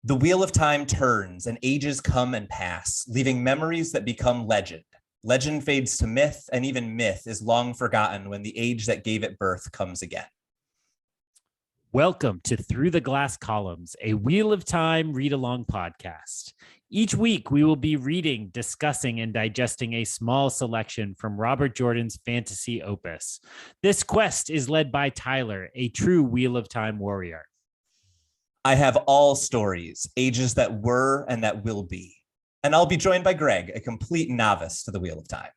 The wheel of time turns and ages come and pass, leaving memories that become legend. Legend fades to myth, and even myth is long forgotten when the age that gave it birth comes again. Welcome to Through the Glass Columns, a Wheel of Time read-along podcast. Each week, we will be reading, discussing, and digesting a small selection from Robert Jordan's fantasy opus. This quest is led by Tylor, a true Wheel of Time warrior. I have all stories, ages that were and that will be. And I'll be joined by Greg, a complete novice to the Wheel of Time.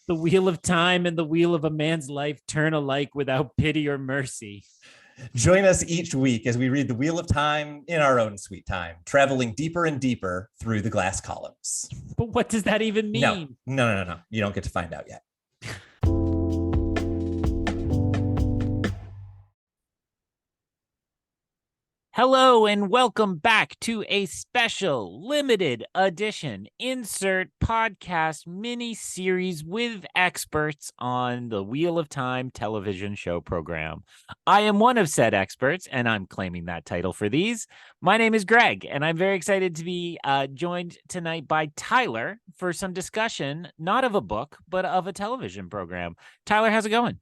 The Wheel of Time and the wheel of a man's life turn alike without pity or mercy. Join us each week as we read the Wheel of Time in our own sweet time, traveling deeper and deeper through the glass columns. But what does that even mean? No. You don't get to find out yet. Hello and welcome back to a special limited edition insert podcast mini series with experts on the Wheel of Time television show program. I am one of said experts, and I'm claiming that title for these. My name is Greg, and I'm very excited to be joined tonight by Tylor for some discussion, not of a book, but of a television program. Tylor, how's it going?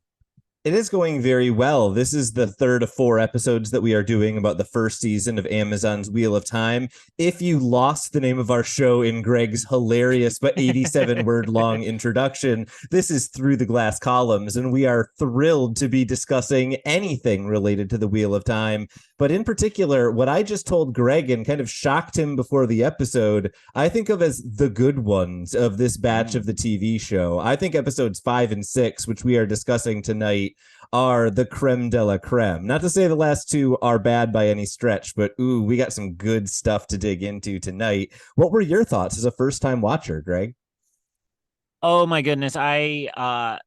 It is going very well. This is the third of 4 episodes that we are doing about the first season of Amazon's Wheel of Time. If you lost the name of our show in Greg's hilarious but 87-word long introduction, this is Through the Glass Columns, and we are thrilled to be discussing anything related to the Wheel of Time. But in particular, what I just told Greg and kind of shocked him before the episode, I think of as the good ones of this batch of the TV show. I think episodes 5 and 6, which we are discussing tonight, are the creme de la creme. Not to say the last 2 are bad by any stretch, but we got some good stuff to dig into tonight. What were your thoughts as a first-time watcher, Greg? Oh my goodness, I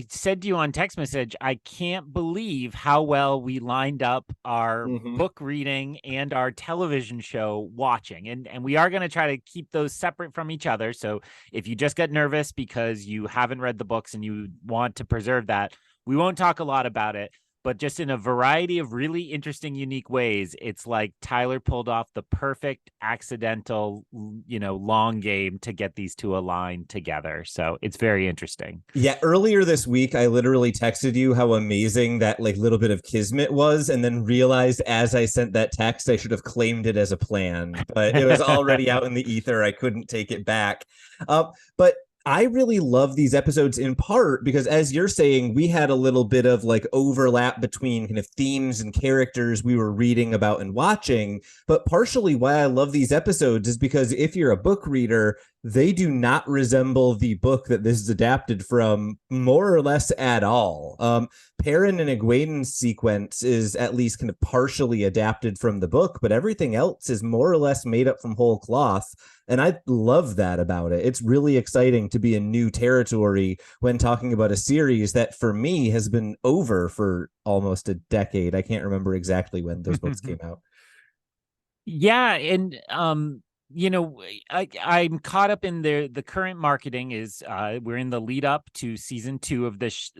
said to you on text message, I can't believe how well we lined up our book reading and our television show watching. And we are going to try to keep those separate from each other. So if you just get nervous because you haven't read the books and you want to preserve that, we won't talk a lot about it, but just in a variety of really interesting, unique ways, it's like Tylor pulled off the perfect accidental, long game to get these two aligned together. So it's very interesting. Yeah, earlier this week, I literally texted you how amazing that little bit of kismet was, and then realized as I sent that text, I should have claimed it as a plan, but it was already out in the ether. I couldn't take it back. But I really love these episodes in part because, as you're saying, we had a little bit of overlap between kind of themes and characters we were reading about and watching. But partially why I love these episodes is because if you're a book reader, they do not resemble the book that this is adapted from more or less at all. Perrin and Egwene's sequence is at least kind of partially adapted from the book, but everything else is more or less made up from whole cloth. And I love that about it. It's really exciting to be in new territory when talking about a series that for me has been over for almost a decade. I can't remember exactly when those books came out. Yeah. And, I'm caught up in the current marketing is we're in the lead up to season 2 of this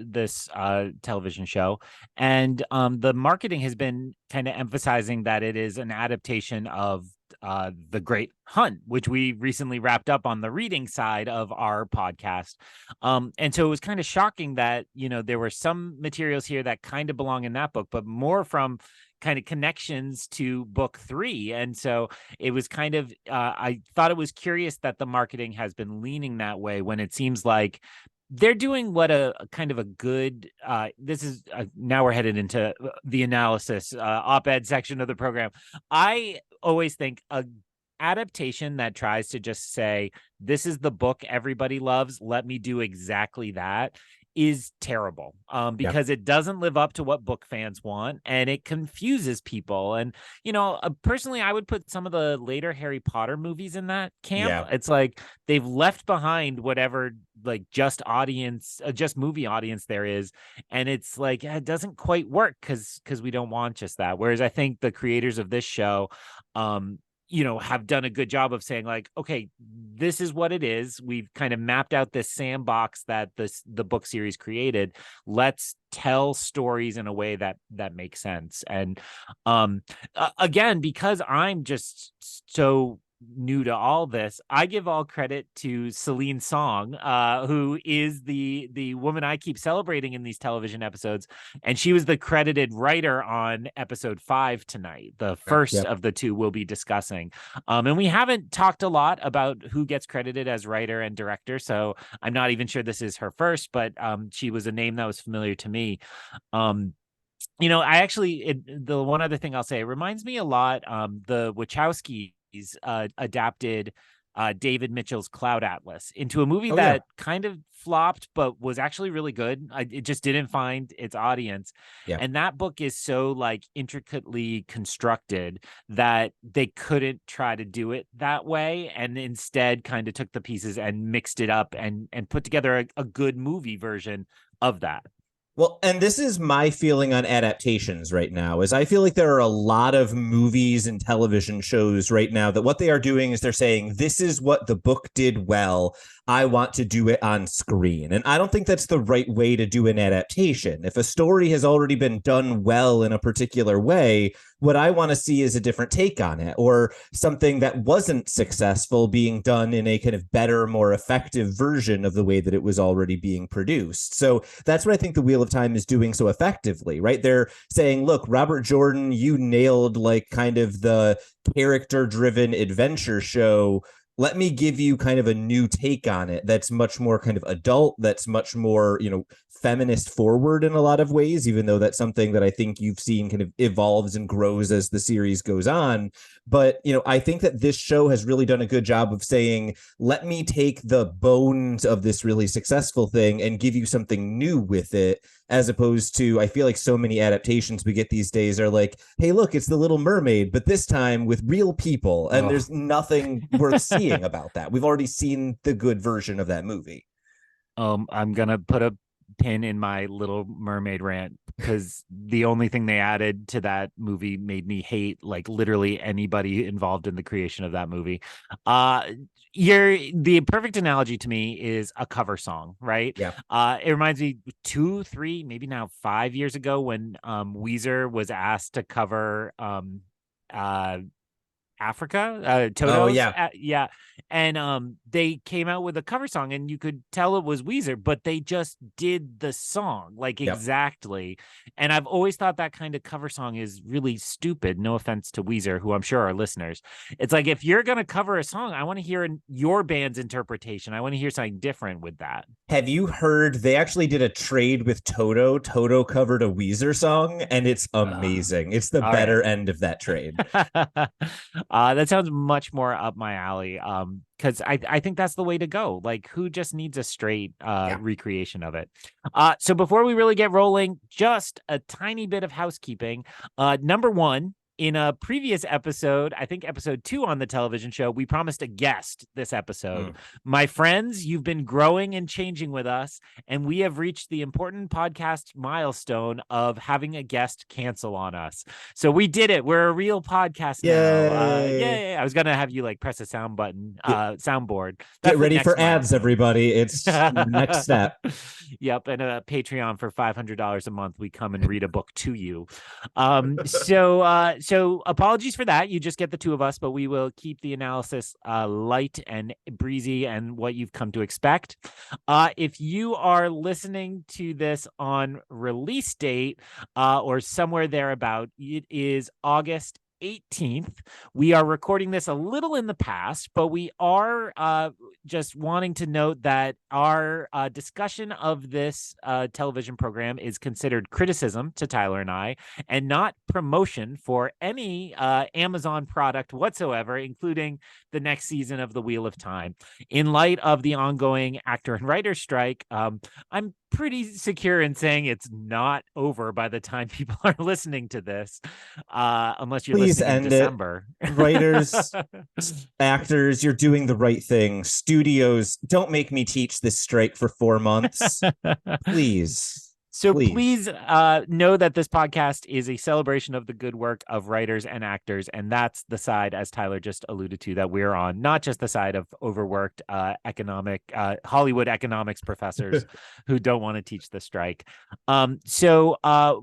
television show. And the marketing has been kind of emphasizing that it is an adaptation of The Great Hunt, which we recently wrapped up on the reading side of our podcast. And so it was kind of shocking that, there were some materials here that kind of belong in that book, but more from kind of connections to book 3. And so it was kind of, I thought it was curious that the marketing has been leaning that way when it seems like they're doing what a kind of a good, this is, now we're headed into the analysis op-ed section of the program. I always think a adaptation that tries to just say, this is the book everybody loves, let me do exactly that, is terrible because it doesn't live up to what book fans want, and it confuses people. And, personally, I would put some of the later Harry Potter movies in that camp. Yeah. It's like they've left behind whatever just movie audience there is. And it's like, it doesn't quite work because we don't want just that. Whereas I think the creators of this show, have done a good job of saying like, okay, this is what it is. We've kind of mapped out this sandbox that the book series created. Let's tell stories in a way that makes sense. And again, because I'm just so new to all this, I give all credit to Celine Song, who is the woman I keep celebrating in these television episodes, and she was the credited writer on episode 5 tonight, the first of the 2 we'll be discussing. And we haven't talked a lot about who gets credited as writer and director, so I'm not even sure this is her first, but she was a name that was familiar to me. I actually, the one other thing I'll say, it reminds me a lot, the Wachowskis adapted David Mitchell's Cloud Atlas into a movie that kind of flopped, but was actually really good. It just didn't find its audience. Yeah. And that book is so like intricately constructed that they couldn't try to do it that way, and instead kind of took the pieces and mixed it up and put together a good movie version of that. Well, and this is my feeling on adaptations right now, is I feel like there are a lot of movies and television shows right now that what they are doing is they're saying, this is what the book did well. I want to do it on screen. And I don't think that's the right way to do an adaptation. If a story has already been done well in a particular way, what I want to see is a different take on it, or something that wasn't successful being done in a kind of better, more effective version of the way that it was already being produced. So that's what I think the Wheel of Time is doing so effectively, right? They're saying, look, Robert Jordan, you nailed like kind of the character-driven adventure show. Let me give you kind of a new take on it that's much more kind of adult, that's much more, feminist forward in a lot of ways, even though that's something that I think you've seen kind of evolves and grows as the series goes on. But, I think that this show has really done a good job of saying, let me take the bones of this really successful thing and give you something new with it, as opposed to, I feel like so many adaptations we get these days are like, hey, look, it's The Little Mermaid, but this time with real people. And there's nothing worth seeing about that. We've already seen the good version of that movie. I'm going to put a pin in my Little Mermaid rant, because the only thing they added to that movie made me hate like literally anybody involved in the creation of that movie. The perfect analogy to me is a cover song, right? Yeah. It reminds me 2, 3, maybe now 5 years ago when Weezer was asked to cover Africa, Toto's. Oh, yeah. Yeah. And they came out with a cover song, and you could tell it was Weezer, but they just did the song like exactly. And I've always thought that kind of cover song is really stupid. No offense to Weezer, who I'm sure are listeners. It's like, if you're going to cover a song, I want to hear your band's interpretation. I want to hear something different with that. Have you heard they actually did a trade with Toto? Toto covered a Weezer song, and it's amazing. It's the better end of that trade. That sounds much more up my alley. Because I think that's the way to go. Like, who just needs a straight recreation of it? So before we really get rolling, just a tiny bit of housekeeping. Number one, in a previous episode, I think episode 2 on the television show, we promised a guest this episode. My friends, you've been growing and changing with us, and we have reached the important podcast milestone of having a guest cancel on us. So we did it. We're a real podcast now. Yay. I was going to have you like press a sound button, soundboard. Get ready for ads, everybody. It's the next step. Yep. And a Patreon for $500 a month. We come and read a book to you. So apologies for that. You just get the 2 of us, but we will keep the analysis light and breezy and what you've come to expect. If you are listening to this on release date or somewhere thereabout, it is August 18th. We are recording this a little in the past, but we are just wanting to note that our discussion of this television program is considered criticism to Tylor and I, and not promotion for any Amazon product whatsoever, including the next season of The Wheel of Time. In light of the ongoing actor and writer strike, I'm pretty secure in saying it's not over by the time people are listening to this, unless you're Please listening in December. Writers, actors, you're doing the right thing. Studios, don't make me teach this strike for 4 months. Please. So Please. please know that this podcast is a celebration of the good work of writers and actors. And that's the side, as Tyler just alluded to, that we're on, not just the side of overworked Hollywood economics professors who don't want to teach the strike. So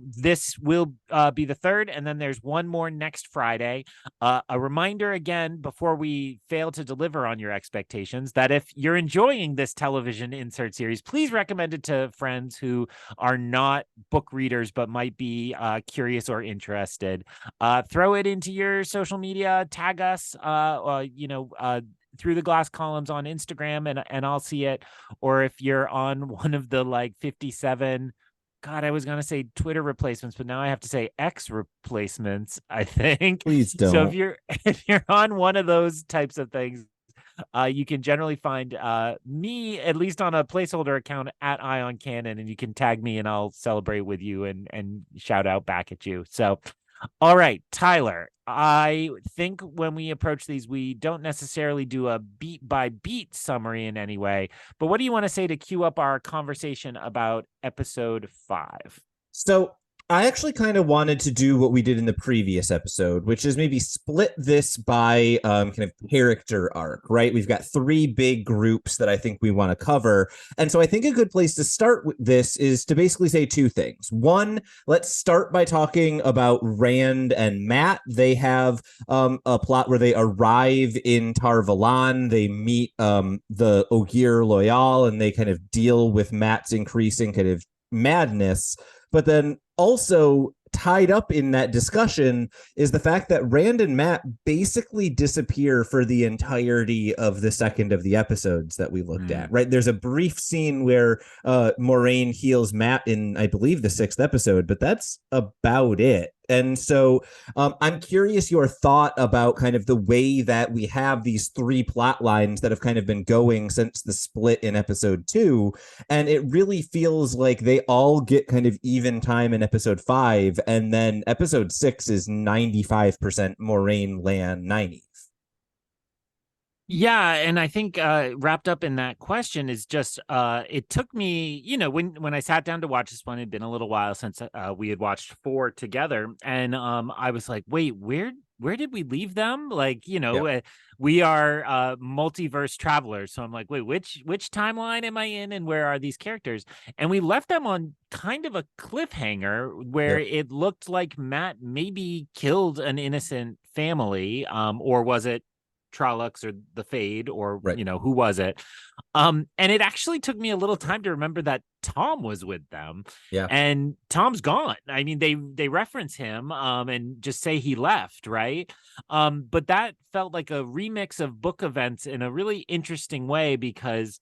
this will be the third. And then there's one more next Friday. A reminder again, before we fail to deliver on your expectations, that if you're enjoying this television insert series, please recommend it to friends who are not book readers but might be curious or interested. Throw it into your social media, tag us, through the glass columns on Instagram, and I'll see it. Or if you're on one of the like 57, God, I was going to say Twitter replacements, but now I have to say X replacements, I think. Please So if don't. you're on one of those types of things, you can generally find me, at least on a placeholder account, at Ion Cannon, and you can tag me and I'll celebrate with you and shout out back at you. So, all right, Tyler, I think when we approach these, we don't necessarily do a beat by beat summary in any way, but what do you want to say to cue up our conversation about episode 5? So I actually kind of wanted to do what we did in the previous episode, which is maybe split this by kind of character arc, right? We've got three big groups that I think we want to cover. And so I think a good place to start with this is to basically say two things. One, let's start by talking about Rand and Matt. They have a plot where they arrive in Tar-Valon. They meet the Ogier Loyal, and they kind of deal with Matt's increasing kind of madness. But then also tied up in that discussion is the fact that Rand and Matt basically disappear for the entirety of the second of the episodes that we looked at, right? There's a brief scene where Moraine heals Matt in, I believe, the 6th episode, but that's about it. And so I'm curious your thought about kind of the way that we have these three plot lines that have kind of been going since the split in episode 2. And it really feels like they all get kind of even time in episode 5. And then episode 6 is 95% Moraine, Lan, Nynaeve. Yeah, and I think wrapped up in that question is just it took me, when I sat down to watch this one, it had been a little while since we had watched 4 together, and I was like, wait, where did we leave them? Like, Yep. we are multiverse travelers, so I'm like, wait, which timeline am I in, and where are these characters? And we left them on kind of a cliffhanger where Yep. it looked like Matt maybe killed an innocent family, or was it Trollocs or the Fade, or Right. who was it? And it actually took me a little time to remember that Tom was with them, Yeah. and Tom's gone. I mean, they reference him and just say he left, right? But that felt like a remix of book events in a really interesting way because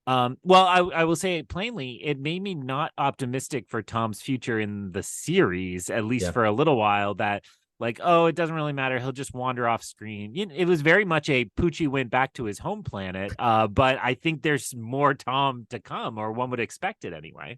well, I will say it plainly, it made me not optimistic for Tom's future in the series, at least Yeah. for a little while, that like, oh, it doesn't really matter. He'll just wander off screen. It was very much a Poochie went back to his home planet. But I think there's more Tom to come, or one would expect it anyway.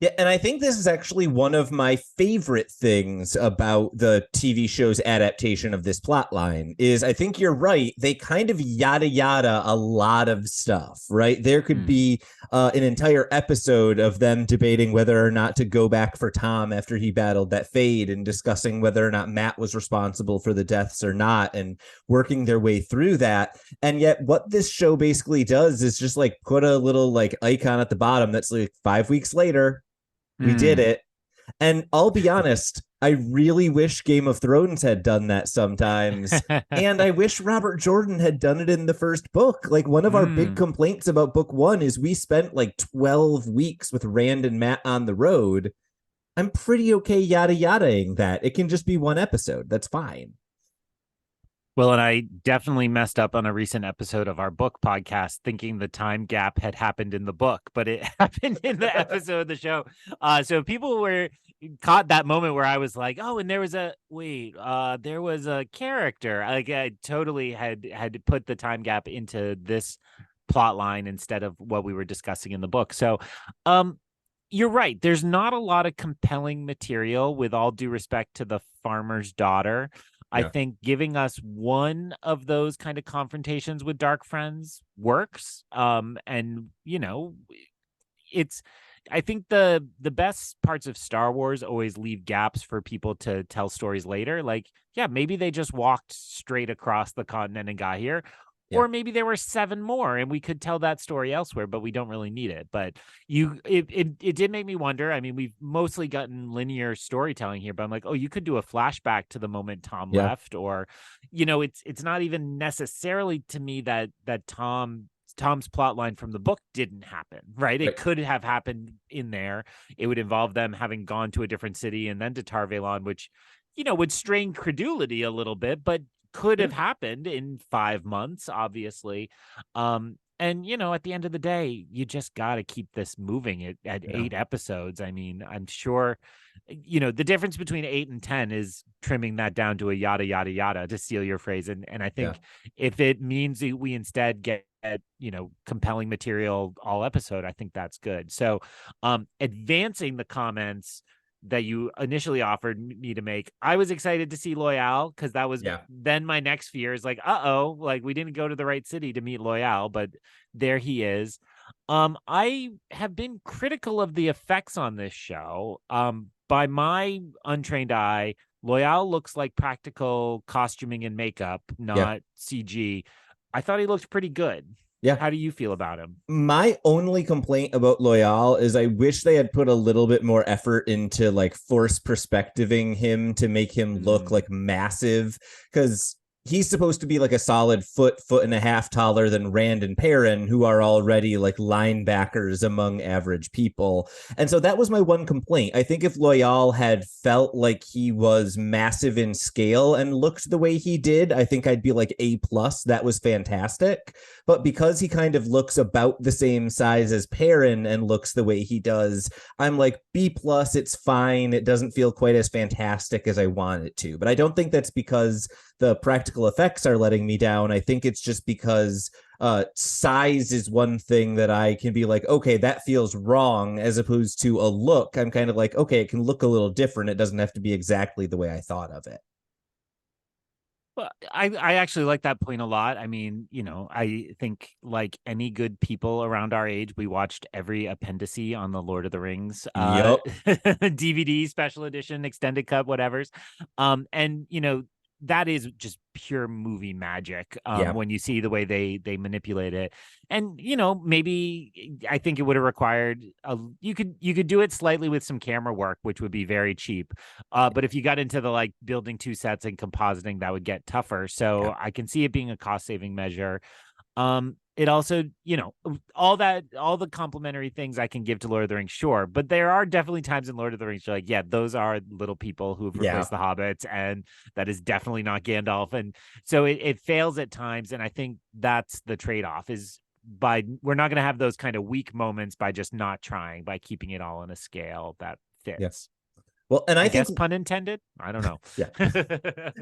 Yeah, and I think this is actually one of my favorite things about the TV show's adaptation of this plot line is I think you're right. They kind of yada yada a lot of stuff, right? There could be an entire episode of them debating whether or not to go back for Tom after he battled that Fade and discussing whether or not Matt was responsible for the deaths or not and working their way through that. And yet what this show basically does is just like put a little like icon at the bottom that's like 5 weeks later. We did it. And I'll be honest, I really wish Game of Thrones had done that sometimes. And I wish Robert Jordan had done it in the first book. Like one of our big complaints about book 1 is we spent like 12 weeks with Rand and Matt on the road. I'm pretty okay yada yadaing that. It can just be one episode. That's fine. Well, and I definitely messed up on a recent episode of our book podcast thinking the time gap had happened in the book, but it happened in the episode of the show. So people were caught that moment where I was like, oh, and there was there was a character. Like I totally had put the time gap into this plot line instead of what we were discussing in the book. So you're right. There's not a lot of compelling material, with all due respect to the farmer's daughter. I Yeah. think giving us one of those kind of confrontations with dark friends works. And it's I think the best parts of Star Wars always leave gaps for people to tell stories later. Like, yeah, maybe they just walked straight across the continent and got here. Yeah. Or maybe there were seven more and we could tell that story elsewhere, but we don't really need it. But it did make me wonder. I mean, we've mostly gotten linear storytelling here, but I'm like, oh, you could do a flashback to the moment Tom Yeah. left, or, it's not even necessarily to me that Tom's plot line from the book didn't happen, right? It Right. could have happened in there. It would involve them having gone to a different city and then to Tarvalon, which, would strain credulity a little bit, but could Yeah. have happened in 5 months, obviously. And at the end of the day, you just got to keep this moving at Yeah. 8 episodes. I mean, I'm sure, the difference between 8 and 10 is trimming that down to a yada yada yada, to steal your phrase. And I Yeah. think if it means that we instead get compelling material all episode, I think that's good. So advancing the comments that you initially offered me to make, I was excited to see Loyal, because that was Yeah. then my next fear is like, uh-oh, like we didn't go to the right city to meet Loyal, but there he is. I have been critical of the effects on this show. By my untrained eye, Loyal looks like practical costuming and makeup, Yeah. not CG. I thought he looked pretty good. Yeah. How do you feel about him? My only complaint about Loyal is I wish they had put a little bit more effort into like force perspectiving him to make him look Mm. like massive, because he's supposed to be like a solid foot and a half taller than Rand and Perrin, who are already like linebackers among average people. And so that was my one complaint. I think if Loyal had felt like he was massive in scale and looked the way he did, I think I'd be like A plus. That was fantastic. But because he kind of looks about the same size as Perrin and looks the way he does, I'm like B plus. It's fine. It doesn't feel quite as fantastic as I want it to. But I don't think that's because the practical effects are letting me down. I think it's just because size is one thing that I can be like, okay, that feels wrong, as opposed to a look. I'm kind of like, okay, it can look a little different. It doesn't have to be exactly the way I thought of it. Well, I actually like that point a lot. I mean, I think like any good people around our age, we watched every appendice on the Lord of the Rings Yup. DVD, special edition, extended cut, whatever's. And that is just pure movie magic Yeah. when you see the way they manipulate it. And maybe I think it would have required you could do it slightly with some camera work, which would be very cheap. But if you got into the like building two sets and compositing, that would get tougher. Yeah. So I can see it being a cost saving measure. It also, all the complimentary things I can give to Lord of the Rings, sure. But there are definitely times in Lord of the Rings you're like, yeah, those are little people who have Yeah. replaced the hobbits, and that is definitely not Gandalf. And so it fails at times. And I think that's the trade-off, is we're not going to have those kind of weak moments by just not trying, by keeping it all on a scale that Yeah. fits. Well, and I I think guess pun intended. I don't know. yeah.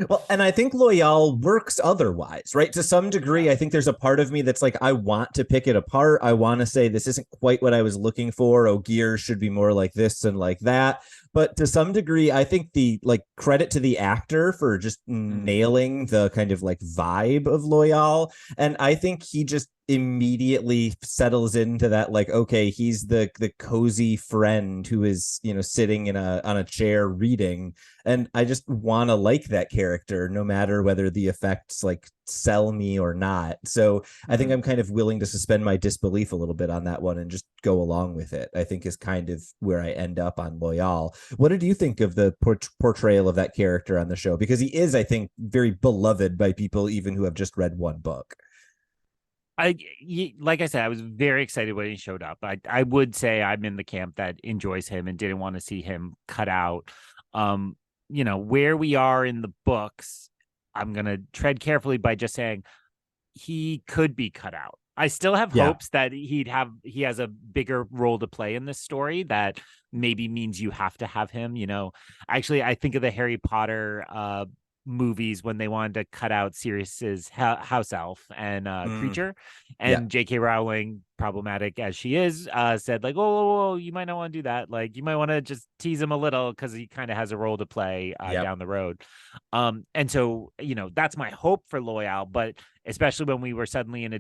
Well, and I think Loyal works otherwise, right? To some degree, Yeah. I think there's a part of me that's like, I want to pick it apart. I want to say this isn't quite what I was looking for. Oh, gears should be more like this and like that. But to some degree, I think the like credit to the actor for just Mm. nailing the kind of like vibe of Loyal. And I think he just immediately settles into that, like, okay, he's the cozy friend who is, sitting in a on a chair reading. And I just want to like that character no matter whether the effects like sell me or not. So I think Mm. I'm kind of willing to suspend my disbelief a little bit on that one and just go along with it. I think is kind of where I end up on Loyal. What did you think of the portrayal of that character on the show? Because he is, I think, very beloved by people even who have just read one book. Like I said, I was very excited when he showed up. I would say I'm in the camp that enjoys him and didn't want to see him cut out. Where we are in the books, I'm gonna tread carefully by just saying he could be cut out. I still have Yeah. hopes that he has a bigger role to play in this story that maybe means you have to have him. Actually, I think of the Harry Potter movies when they wanted to cut out Sirius's house elf and Mm, creature, yeah. and J.K. Rowling, problematic as she is, said like, oh, you might not want to do that. Like, you might want to just tease him a little because he kind of has a role to play Yep. down the road. And so that's my hope for Loyal, but especially when we were suddenly in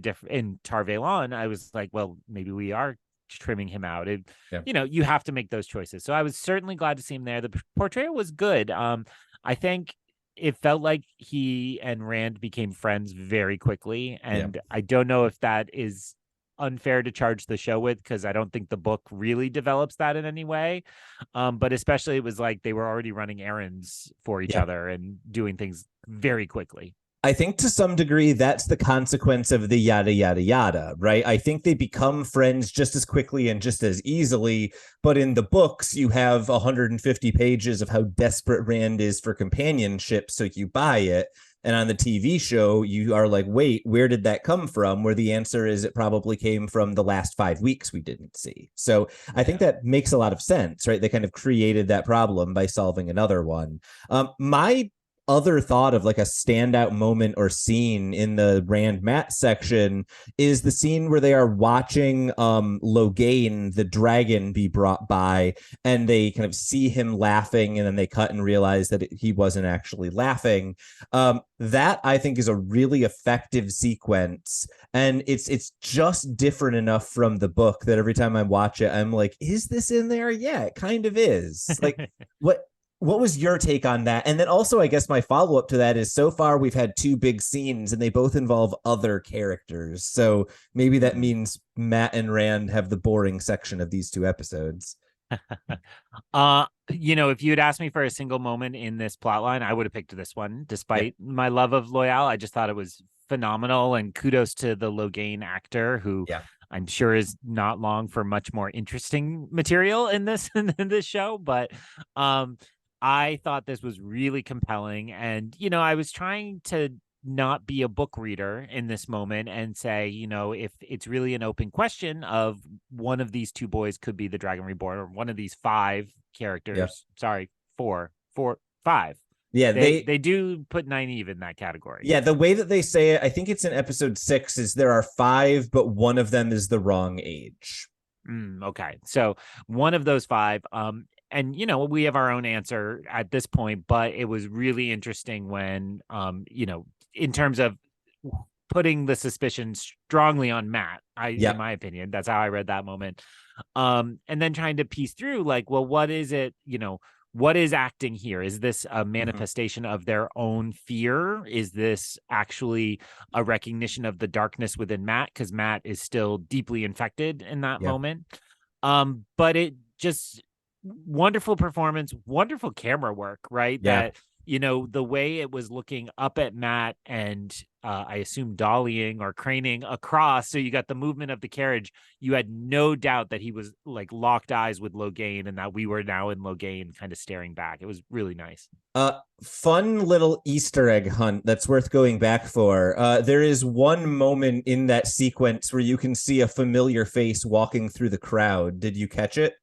Tarvalon, I was like, well, maybe we are trimming him out. It, Yeah. you have to make those choices. So I was certainly glad to see him there. The portrayal was good. I think it felt like he and Rand became friends very quickly. Yeah. And I don't know if that is unfair to charge the show with, because I don't think the book really develops that in any way. But especially it was like they were already running errands for each Yeah. other and doing things very quickly. I think to some degree that's the consequence of the yada yada yada, right? I think they become friends just as quickly and just as easily, but in the books you have 150 pages of how desperate Rand is for companionship, so you buy it. And on the TV show, you are like, wait, where did that come from? Where the answer is it probably came from the last 5 weeks we didn't see. So I think that makes a lot of sense, right? They kind of created that problem by solving another one. My other thought of like a standout moment or scene in the Rand Matt section is the scene where they are watching Logain, the dragon, be brought by, and they kind of see him laughing, and then they cut and realize that he wasn't actually laughing. That I think is a really effective sequence, and it's just different enough from the book that every time I watch it, I'm like, is this in there? Yeah, it kind of is. Like, what was your take on that? And then also, I guess my follow up to that is, so far we've had two big scenes and they both involve other characters. So maybe that means Matt and Rand have the boring section of these two episodes. If you had asked me for a single moment in this plot line, I would have picked this one, despite my love of Loyal. I just thought it was phenomenal, and kudos to the Logain actor, who I'm sure is not long for much more interesting material in this show. But I thought this was really compelling. And, I was trying to not be a book reader in this moment and say, if it's really an open question of one of these two boys could be the Dragon Reborn, or one of these five characters, sorry, five. Yeah, they do put Nynaeve in that category. Yeah, the way that they say it, I think it's in episode 6, is there are five, but one of them is the wrong age. Okay, so one of those five, and we have our own answer at this point, but it was really interesting when in terms of putting the suspicion strongly on Matt, in my opinion, that's how I read that moment. And then trying to piece through, like, well, what is it, what is acting here? Is this a manifestation of their own fear? Is this actually a recognition of the darkness within Matt? Because Matt is still deeply infected in that moment. But it just, wonderful performance, wonderful camera work, right? That, the way it was looking up at Matt and I assume dollying or craning across, so you got the movement of the carriage. You had no doubt that he was like locked eyes with Logain, and that we were now in Logain kind of staring back. It was really nice. Fun little Easter egg hunt that's worth going back for. There is one moment in that sequence where you can see a familiar face walking through the crowd. Did you catch it?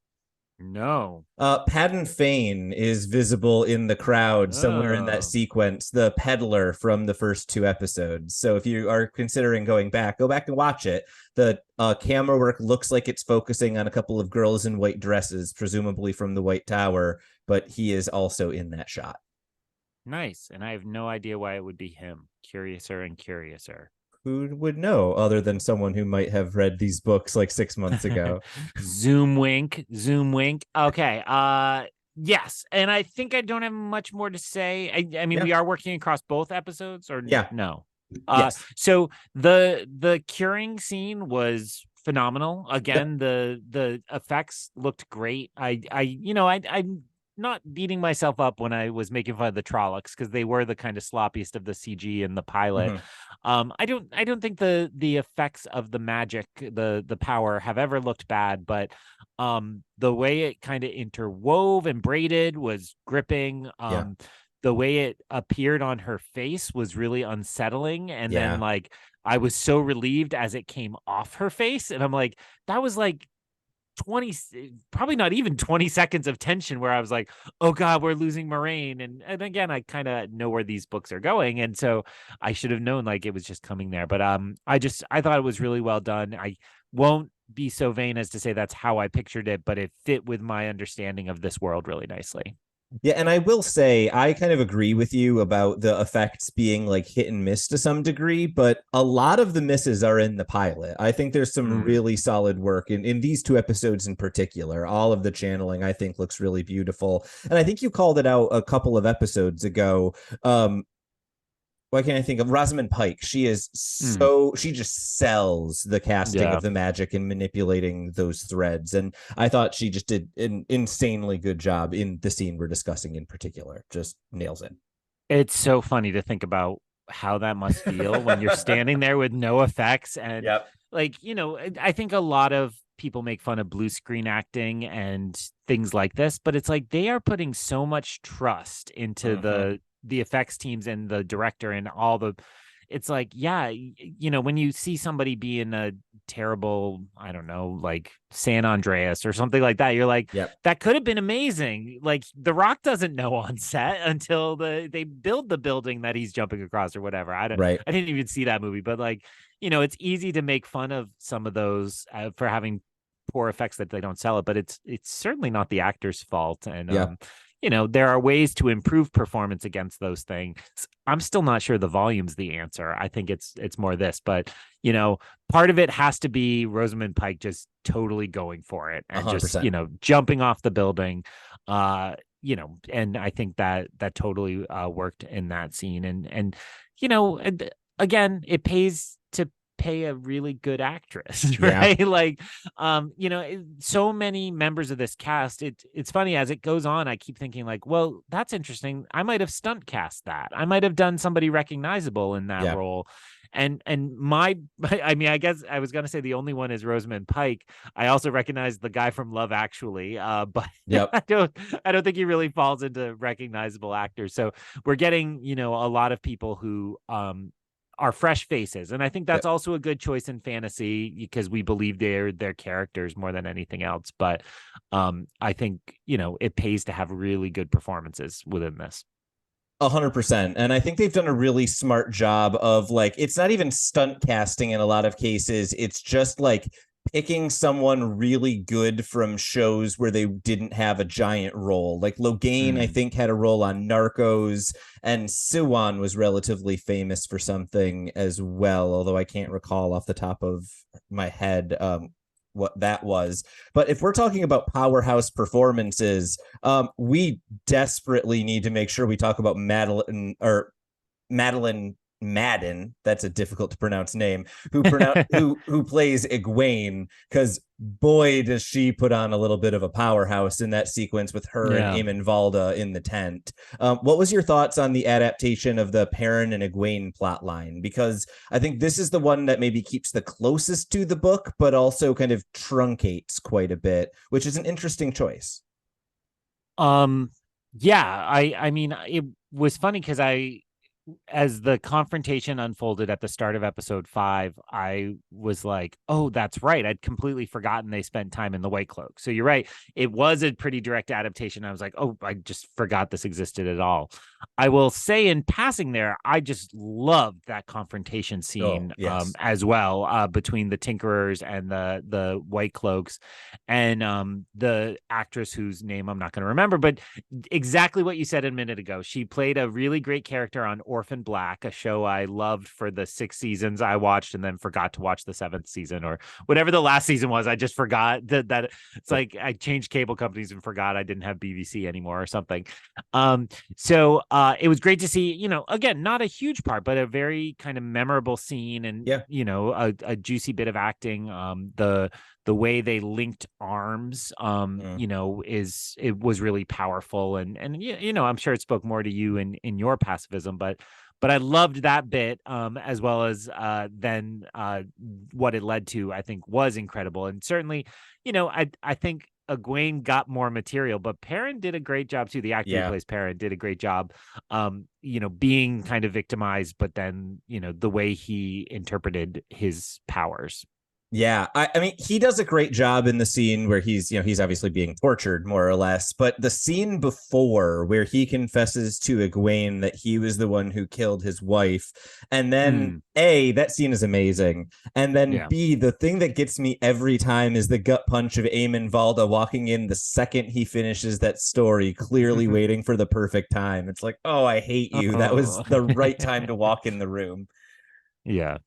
No. Padden Fane is visible in the crowd somewhere in that sequence, the peddler from the first two episodes. So if you are considering going back, go back and watch it. The camera work looks like it's focusing on a couple of girls in white dresses, presumably from the White Tower, but he is also in that shot. Nice. And I have no idea why it would be him. Curiouser and curiouser. Who would know other than someone who might have read these books like 6 months ago? Zoom wink. Okay. Yes. And I think I don't have much more to say. I mean, we are working across both episodes, or no? Yes. So the curing scene was phenomenal. Again, the effects looked great. I'm not beating myself up when I was making fun of the Trollocs, because they were the kind of sloppiest of the CG in the pilot. I don't think the effects of the magic, the power, have ever looked bad, but the way it kind of interwove and braided was gripping. The way it appeared on her face was really unsettling, and then like I was so relieved as it came off her face, and I'm like, that was like 20, probably not even 20 seconds of tension where I was like, oh God, we're losing Moraine. And again, I kind of know where these books are going. And so I should have known like it was just coming there. But I thought it was really well done. I won't be so vain as to say that's how I pictured it, but it fit with my understanding of this world really nicely. Yeah, and I will say I kind of agree with you about the effects being like hit and miss to some degree, but a lot of the misses are in the pilot. I think there's some Mm, really solid work in these two episodes in particular. All of the channeling I think looks really beautiful. And I think you called it out a couple of episodes ago. Why can't I think of Rosamund Pike? mm, She just sells the casting yeah. of the magic and manipulating those threads. And I thought she just did an insanely good job in the scene we're discussing in particular. Just nails it. It's so funny to think about how that must feel when you're standing there with no effects and Yep. like, I think a lot of people make fun of blue screen acting and things like this, but it's like they are putting so much trust into Mm-hmm. the effects teams and the director and all the it's like, yeah, when you see somebody be in a terrible, I don't know, like San Andreas or something like that, you're like, Yep. that could have been amazing. Like The Rock doesn't know on set until they build the building that he's jumping across or whatever. Right. I didn't even see that movie, but like, it's easy to make fun of some of those for having poor effects that they don't sell it, but it's certainly not the actor's fault. And Yeah. there are ways to improve performance against those things. I'm still not sure the volume's the answer. I think it's more this, but part of it has to be Rosamund Pike just totally going for it A and hundred just, percent. jumping off the building. And I think that totally worked in that scene. And again, it pays to pay a really good actress, Yeah. right? Like, so many members of this cast. It's funny as it goes on. I keep thinking like, well, that's interesting. I might have stunt cast that. I might have done somebody recognizable in that Yeah. role. And my, I mean, I guess I was gonna say the only one is Rosamund Pike. I also recognize the guy from Love Actually, but Yep. I don't think he really falls into recognizable actors. So we're getting, a lot of people who are fresh faces. And I think that's Yep. also a good choice in fantasy because we believe they're their characters more than anything else. But I think, it pays to have really good performances within this. 100%. And I think they've done a really smart job of like, it's not even stunt casting in a lot of cases. It's just like picking someone really good from shows where they didn't have a giant role. Like Logain, I Mm. think, had a role on Narcos, and Siwan was relatively famous for something as well, although I can't recall off the top of my head what that was. But if we're talking about powerhouse performances, we desperately need to make sure we talk about Madeline Madden. That's a difficult to pronounce name. Who plays Egwene? Because boy, does she put on a little bit of a powerhouse in that sequence with her and Yeah. Eamon Valda in the tent. What was your thoughts on the adaptation of the Perrin and Egwene plot line? Because I think this is the one that maybe keeps the closest to the book, but also kind of truncates quite a bit, which is an interesting choice. Um, yeah, I mean, it was funny because as the confrontation unfolded at the start of episode 5, I was like, oh, that's right. I'd completely forgotten they spent time in the White Cloak. So you're right. It was a pretty direct adaptation. I was like, oh, I just forgot this existed at all. I will say in passing there, I just loved that confrontation Oh, scene yes. as well between the Tinkerers and the White Cloaks and the actress whose name I'm not going to remember, but exactly what you said a minute ago. She played a really great character on Orphan Black, a show I loved for the 6 seasons I watched and then forgot to watch the 7th season or whatever the last season was. I just forgot that it's Yep. like I changed cable companies and forgot I didn't have BBC anymore or something. So it was great to see, again, not a huge part, but a very kind of memorable scene and, Yeah. a juicy bit of acting. The way they linked arms Mm. it was really powerful and I'm sure it spoke more to you in your pacifism, but I loved that bit as well as then what it led to. I think was incredible, and certainly I think Egwene got more material, but Perrin did a great job too. The actor who Yeah. plays Perrin did a great job being kind of victimized, but then the way he interpreted his powers. Yeah, I mean, he does a great job in the scene where he's obviously being tortured more or less, but the scene before where he confesses to Egwene that he was the one who killed his wife, and then Mm, A, that scene is amazing, and then yeah. B, the thing that gets me every time is the gut punch of Eamon Valda walking in the second he finishes that story, clearly waiting for the perfect time. It's like, oh, I hate you. That was Oh. the right time to walk in the room. Yeah.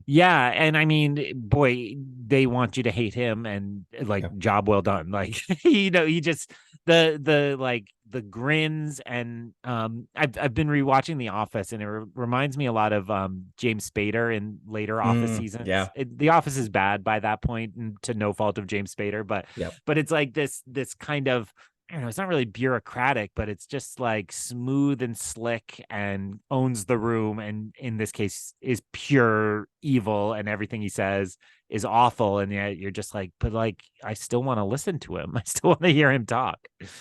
Yeah, and I mean, boy, they want you to hate him, and like, Yeah. job well done. Like, he just the like the grins, and I've been rewatching The Office, and it reminds me a lot of James Spader in later Office seasons. Yeah. The Office is bad by that point, and to no fault of James Spader, Yep. but it's like this kind of, I don't know, it's not really bureaucratic, but it's just like smooth and slick and owns the room. And in this case, is pure evil, and everything he says is awful. And yet you're just like, but like, I still want to listen to him. I still want to hear him talk.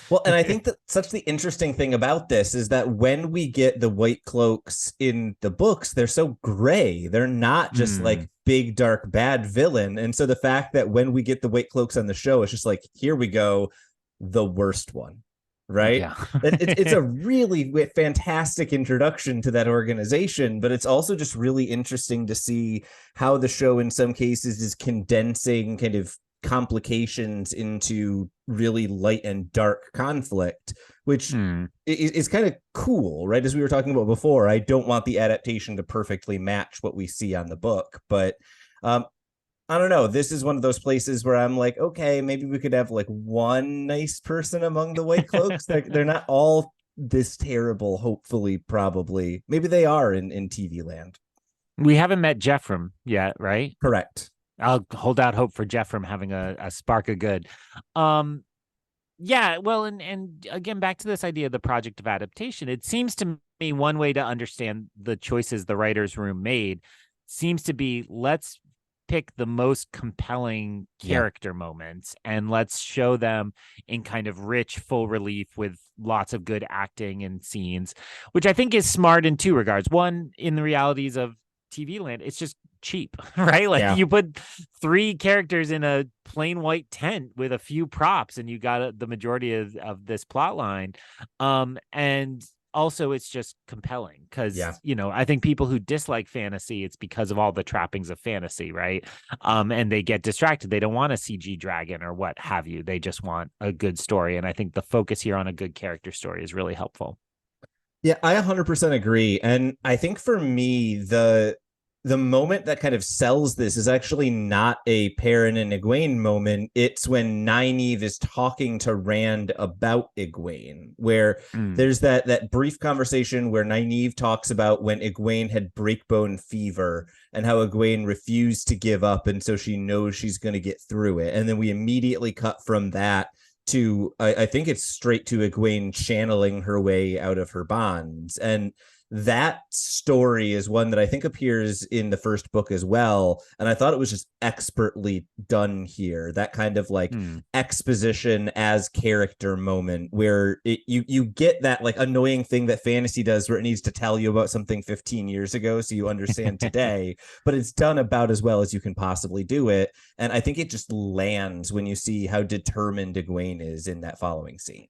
Well, and I think that such the interesting thing about this is that when we get the white cloaks in the books, they're so gray. They're not just Hmm. like big, dark, bad villain. And so the fact that when we get the white cloaks on the show, it's just like, here we go, the worst one, right? Yeah. It's a really fantastic introduction to that organization, but it's also just really interesting to see how the show, in some cases, is condensing kind of complications into really light and dark conflict, which Hmm. is kind of cool, right? As we were talking about before, I don't want the adaptation to perfectly match what we see on the book, but um, I don't know. This is one of those places where I'm like, okay, maybe we could have like one nice person among the White Cloaks. They're not all this terrible, hopefully, probably. Maybe they are in TV land. We haven't met Jeffrem yet, right? Correct. I'll hold out hope for Jeffrem having a spark of good. Um, Yeah, well, and again, back to this idea of the project of adaptation. It seems to me one way to understand the choices the writers' room made seems to be, let's pick the most compelling Yeah. character moments and let's show them in kind of rich, full relief with lots of good acting and scenes, which I think is smart in two regards. One, in the realities of TV land, it's just cheap, right? Like, Yeah. you put three characters in a plain white tent with a few props, and you got the majority of this plot line. And also, it's just compelling Yeah. because, I think people who dislike fantasy, it's because of all the trappings of fantasy, right? And they get distracted. They don't want a CG dragon or what have you. They just want a good story. And I think the focus here on a good character story is really helpful. Yeah, I 100% agree. And I think for me, the moment that kind of sells this is actually not a Perrin and Egwene moment. It's when Nynaeve is talking to Rand about Egwene, where Mm. there's that brief conversation where Nynaeve talks about when Egwene had breakbone fever and how Egwene refused to give up, and so she knows she's going to get through it. And then we immediately cut from that to I think it's straight to Egwene channeling her way out of her bonds. And that story is one that I think appears in the first book as well. And I thought it was just expertly done here. That kind of like Mm. exposition as character moment where you get that like annoying thing that fantasy does where it needs to tell you about something 15 years ago so you understand today, but it's done about as well as you can possibly do it. And I think it just lands when you see how determined Egwene is in that following scene.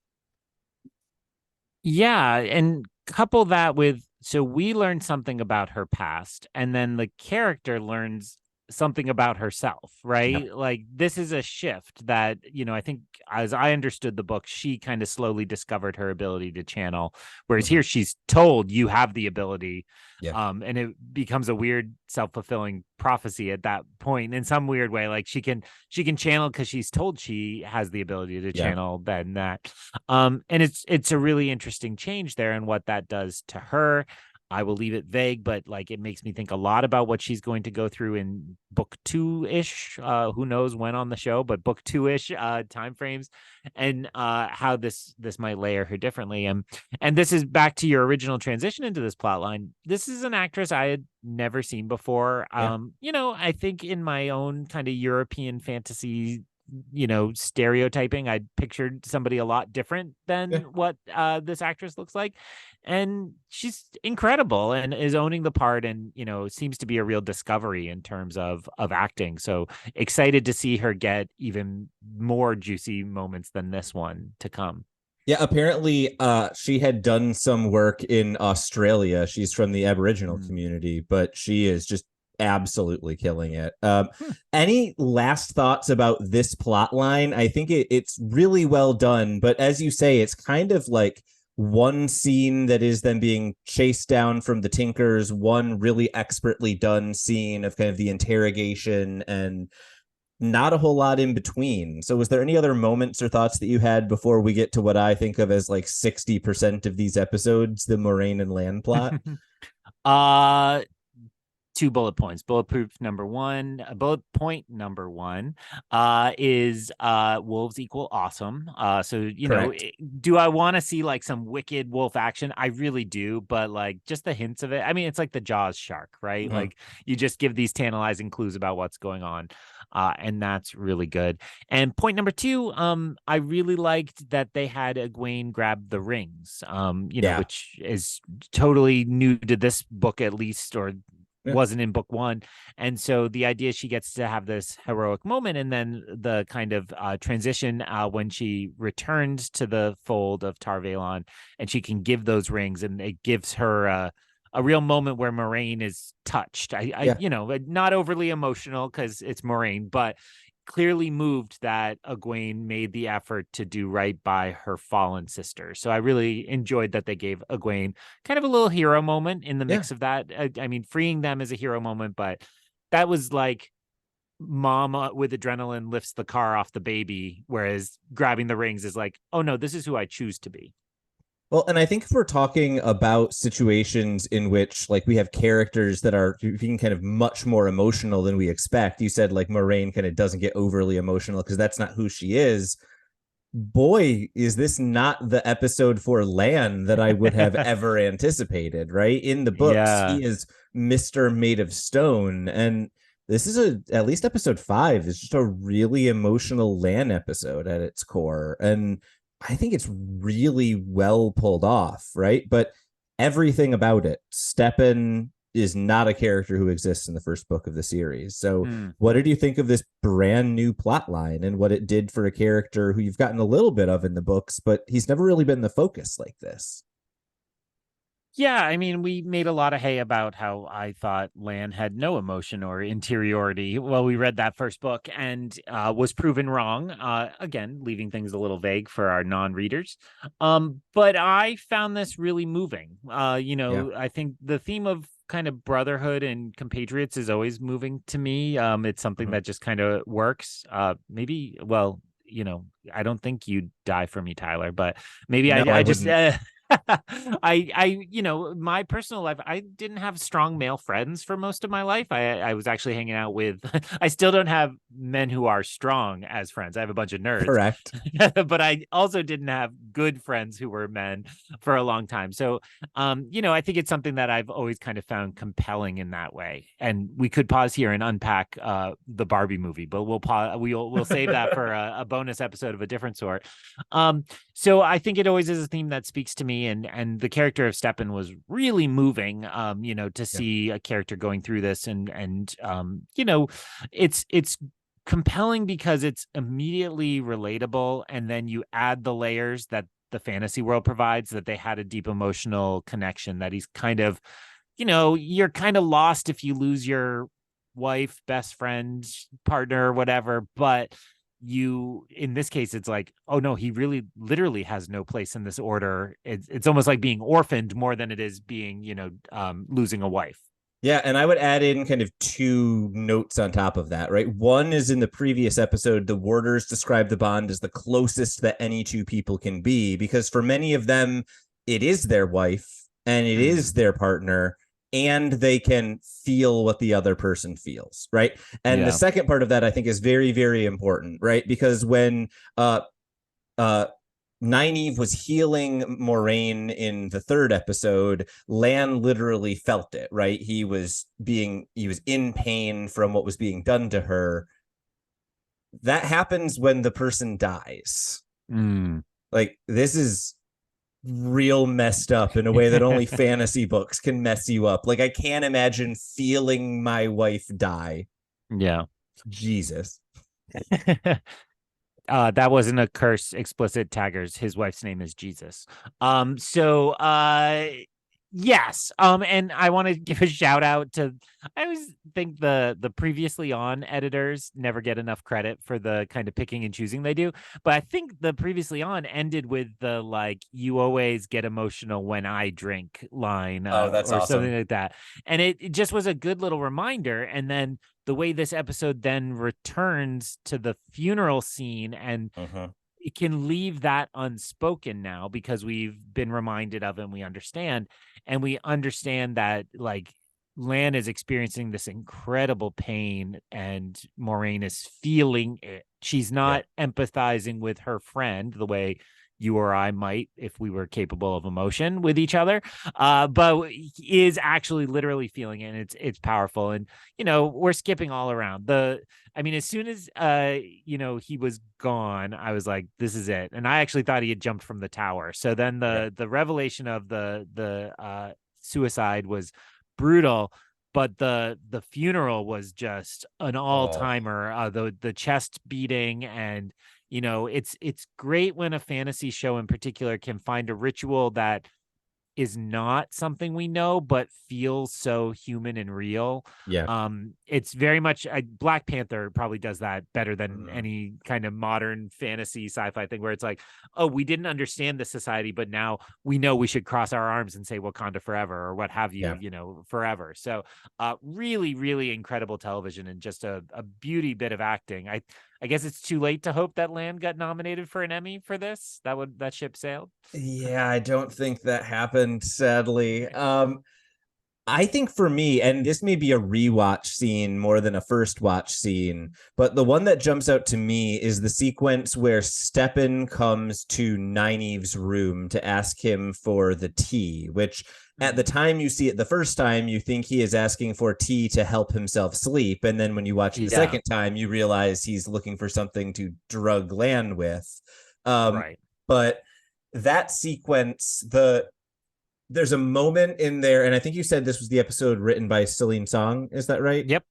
Yeah, and couple that with, so we learn something about her past, and then the character learns something about herself, Yep. right? Like, this is a shift that, I think, as I understood the book, she kind of slowly discovered her ability to channel, whereas Mm-hmm. here she's told you have the ability. Yeah. And it becomes a weird self-fulfilling prophecy at that point in some weird way. Like, she can channel because she's told she has the ability to Yeah. channel then that. And it's a really interesting change there and what that does to her. I will leave it vague, but like, it makes me think a lot about what she's going to go through in book two-ish. Who knows when on the show, but book two-ish time frames, and how this might layer her differently. And this is back to your original transition into this plot line. This is an actress I had never seen before. Yeah. I think in my own kind of European fantasy stereotyping. I pictured somebody a lot different than Yeah. what this actress looks like. And she's incredible and is owning the part, and seems to be a real discovery in terms of acting. So excited to see her get even more juicy moments than this one to come. Yeah, apparently she had done some work in Australia. She's from the Aboriginal Mm. community, but she is just absolutely killing it. Hmm. Any last thoughts about this plot line? I think it's really well done, but as you say, it's kind of like one scene that is then being chased down from the Tinkers, one really expertly done scene of kind of the interrogation, and not a whole lot in between. So was there any other moments or thoughts that you had before we get to what I think of as like 60% of these episodes, the Moraine and Land plot? uh two bullet points. Bullet point number one is wolves equal awesome. So Correct. do I want to see like some wicked wolf action? I really do, but like just the hints of it. I mean, it's like the Jaws shark, right? Mm-hmm. Like you just give these tantalizing clues about what's going on. And that's really good. And point number two, I really liked that they had Egwene grab the rings, Yeah. which is totally new to this book, at least, or Yeah. wasn't in book one. And so the idea she gets to have this heroic moment, and then the kind of transition when she returns to the fold of Tar Valon, and she can give those rings, and it gives her a real moment where Moraine is touched. Yeah. Not overly emotional because it's Moraine, but clearly moved that Egwene made the effort to do right by her fallen sister. So I really enjoyed that they gave Egwene kind of a little hero moment in the Yeah. mix of that. I mean, freeing them is a hero moment, but that was like mom with adrenaline lifts the car off the baby, whereas grabbing the rings is like, oh no, this is who I choose to be. Well, and I think if we're talking about situations in which like we have characters that are being kind of much more emotional than we expect, you said like Moraine kind of doesn't get overly emotional because that's not who she is. Boy, is this not the episode for Lan that I would have ever anticipated, right? In the books, Yeah. he is Mr. Made of Stone. And this is at least episode 5 is just a really emotional Lan episode at its core. And I think it's really well pulled off, right? But everything about it, Steppen is not a character who exists in the first book of the series. So Hmm. what did you think of this brand new plot line and what it did for a character who you've gotten a little bit of in the books, but he's never really been the focus like this? Yeah, I mean, we made a lot of hay about how I thought Lan had no emotion or interiority. Well, we read that first book and was proven wrong. Again, leaving things a little vague for our non-readers. But I found this really moving. Yeah. I think the theme of kind of brotherhood and compatriots is always moving to me. It's something Mhm. that just kind of works. Maybe, well, I don't think you'd die for me, Tyler, but maybe No, I I just wouldn't. my personal life, I didn't have strong male friends for most of my life. I was actually hanging out with I still don't have men who are strong as friends. I have a bunch of nerds. Correct. But I also didn't have good friends who were men for a long time. So I think it's something that I've always kind of found compelling in that way. And we could pause here and unpack the Barbie movie, but we'll save that for a bonus episode of a different sort. So I think it always is a theme that speaks to me, and the character of Steppen was really moving. To Yeah. see a character going through this, and it's compelling because it's immediately relatable, and then you add the layers that the fantasy world provides, that they had a deep emotional connection, that he's kind of, you're kind of lost if you lose your wife, best friend, partner, whatever, but in this case, it's like, oh no, he really literally has no place in this order. It's almost like being orphaned more than it is being, losing a wife. Yeah, and I would add in kind of two notes on top of that, right? One is in the previous episode, the warders describe the bond as the closest that any two people can be, because for many of them, it is their wife and it is Mm, their partner, and they can feel what the other person feels, right? And the yeah. second part of that, I think, is very, very important, right? Because when uh Nynaeve was healing Moraine in the third episode, Lan literally felt it, right? He was in pain from what was being done to her. that happens when the person dies. Mm. Like, this is real messed up in a way that only fantasy books can mess you up. Like, I can't imagine feeling my wife die. Yeah. Jesus. That wasn't a curse, explicit taggers. His wife's name is Jesus. So yes. And I want to give a shout out to, I always think the previously on editors never get enough credit for the kind of picking and choosing they do. But I think the previously on ended with the like, you always get emotional when I drink line, Oh, that's or something awesome. like that. And it just was a good little reminder. And then the way this episode then returns to the funeral scene, and Mm-hmm. it can leave that unspoken now because we've been reminded of it and we understand. And we understand that like Lan is experiencing this incredible pain and Moraine is feeling it. She's Yeah. not empathizing with her friend the way you or I might if we were capable of emotion with each other, but is actually literally feeling it, and it's powerful. And we're skipping all around I mean, as soon as he was gone, I was like, this is it. And I actually thought he had jumped from the tower. So then Yeah. the revelation of the suicide was brutal, but the funeral was just an Oh, all-timer. The chest beating, and it's great when a fantasy show in particular can find a ritual that is not something we know but feels so human and real. yeah. It's very much Black Panther probably does that better than Mm-hmm. any kind of modern fantasy sci-fi thing, where it's like, oh, we didn't understand the society, but now we know we should cross our arms and say Wakanda forever, or what have you, Yeah. forever. So really, really incredible television, and just a beauty bit of acting. I guess it's too late to hope that Land got nominated for an Emmy for this. That ship sailed. Yeah, I don't think that happened, sadly. I think for me, and this may be a rewatch scene more than a first watch scene, but the one that jumps out to me is the sequence where Steppen comes to Nynaeve's room to ask him for the tea, which at the time you see it the first time, you think he is asking for tea to help himself sleep. And then when you watch it the Yeah. second time, you realize he's looking for something to drug Lan with. Right. But that sequence, there's a moment in there, and I think you said this was the episode written by Celine Song. Is that right? Yep.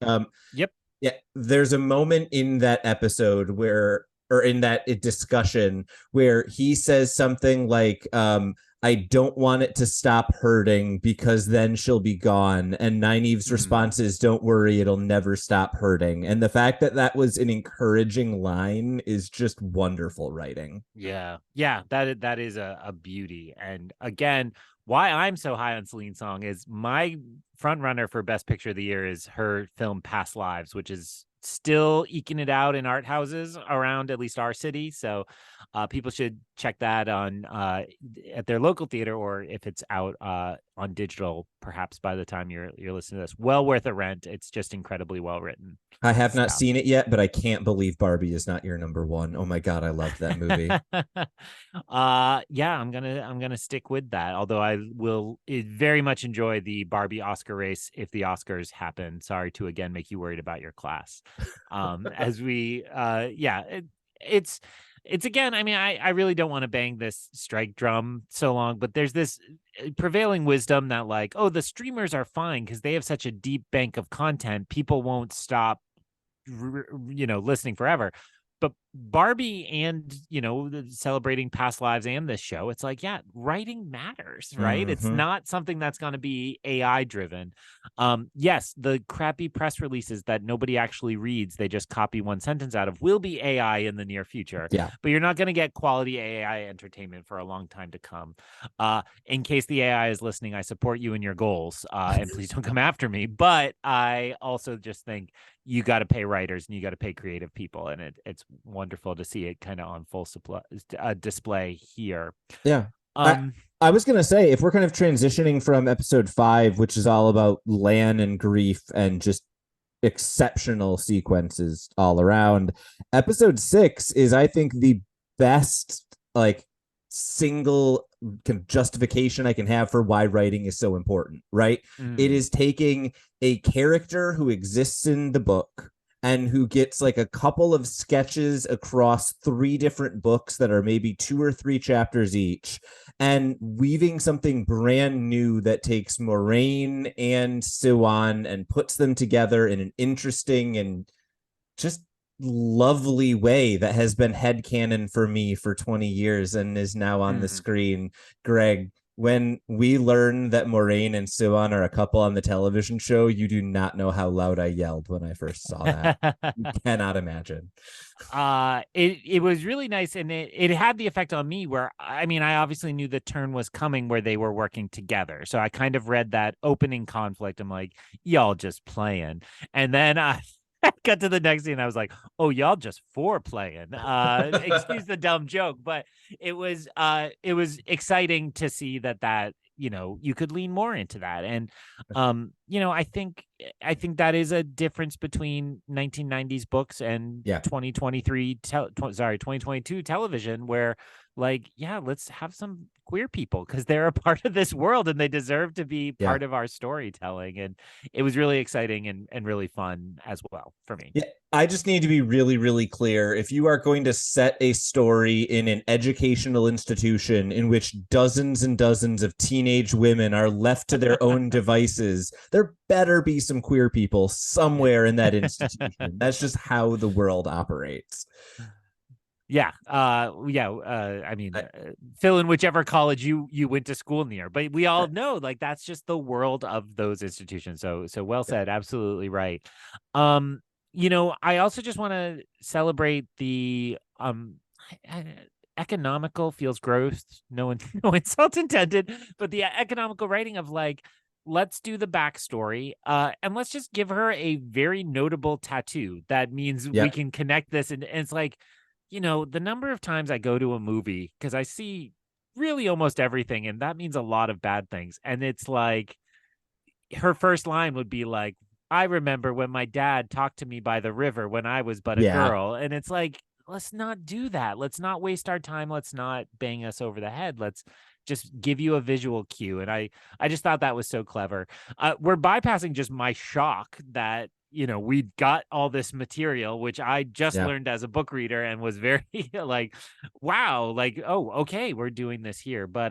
Yep. Yeah. There's a moment in that episode where, or in that discussion, where he says something like, I don't want it to stop hurting because then she'll be gone. And Nynaeve's Mm. response is, don't worry, it'll never stop hurting. And the fact that that was an encouraging line is just wonderful writing. Yeah. Yeah. That is a beauty. And again, why I'm so high on Celine Song is my front runner for Best Picture of the Year is her film Past Lives, which is still eking it out in art houses around at least our city. So people should check that on at their local theater, or if it's out on digital, perhaps by the time you're listening to this. Well worth a rent. It's just incredibly well written I have not stuff. seen it yet, but I can't believe Barbie is not your number one. Oh my God, I loved that movie. Yeah, I'm gonna stick with that. Although I will very much enjoy the Barbie Oscar race if the Oscars happen. Sorry to again make you worried about your class. As we yeah, it's again, I mean, I really don't want to bang this strike drum so long, but there's this prevailing wisdom that like, oh, the streamers are fine because they have such a deep bank of content, people won't stop listening forever. But Barbie and celebrating past lives and this show, it's like, yeah, writing matters, right? It's Mm-hmm. not something that's going to be AI driven. Yes, the crappy press releases that nobody actually reads, they just copy one sentence out of, will be AI in the near future, Yeah. but you're not going to get quality AI entertainment for a long time to come. In case the AI is listening, I support you in your goals, and please don't come after me. But I also just think you got to pay writers and you got to pay creative people, and it's wonderful to see it kind of on full display here. Yeah. I um I was gonna say, if we're kind of transitioning from episode 5, which is all about Lan and grief and just exceptional sequences all around, episode 6 is, I think, the best like single justification I can have for why writing is so important, right? It mm, is taking a character who exists in the book and who gets like a couple of sketches across three different books that are maybe 2 or 3 chapters each, and weaving something brand new that takes Moraine and Siwan and puts them together in an interesting and just lovely way that has been headcanon for me for 20 years and is now on the Mhm. screen. Greg, when we learn that Moraine and Siwan are a couple on the television show, you do not know how loud I yelled when I first saw that. You cannot imagine. It was really nice, and it had the effect on me where, I mean, I obviously knew the turn was coming where they were working together, so I kind of read that opening conflict. I'm like, y'all just playing. And then I got to the next scene, I was like, oh, y'all just foreplaying. Excuse the dumb joke, but it was exciting to see that you could lean more into that. And I think that is a difference between 1990s books and Yeah. 2022 television, where, like, yeah, let's have some queer people because they're a part of this world and they deserve to be Yeah. part of our storytelling. And it was really exciting and really fun as well for me. Yeah, I just need to be really, really clear. If you are going to set a story in an educational institution in which dozens and dozens of teenage women are left to their own devices, there better be some queer people somewhere in that institution. That's just how the world operates. Yeah. I mean, I, fill in whichever college you went to school near, but we I, all know, like, that's just the world of those institutions. So well said. Absolutely right. Um, I also just want to celebrate the e- economical, feels gross. No, no insult intended, but the economical writing of, like, let's do the backstory, and let's just give her a very notable tattoo that means we yep. can connect this. And it's like, the number of times I go to a movie because I see really almost everything, and that means a lot of bad things. And it's like, her first line would be like, I remember when my dad talked to me by the river when I was but a Yeah. girl. And it's like, let's not do that. Let's not waste our time. Let's not bang us over the head. Let's just give you a visual cue. And I just thought that was so clever. We're bypassing just my shock that, we got all this material, which I just Yeah. learned as a book reader and was very like, wow, like, oh, okay, we're doing this here. But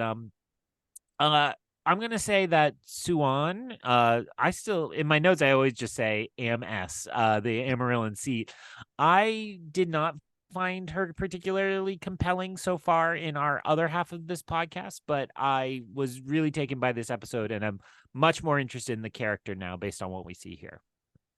uh, I'm gonna say that Suan. I still, in my notes, I always just say AMS, the Amarillan seat. I did not find her particularly compelling so far in our other half of this podcast, but I was really taken by this episode, and I'm much more interested in the character now based on what we see here.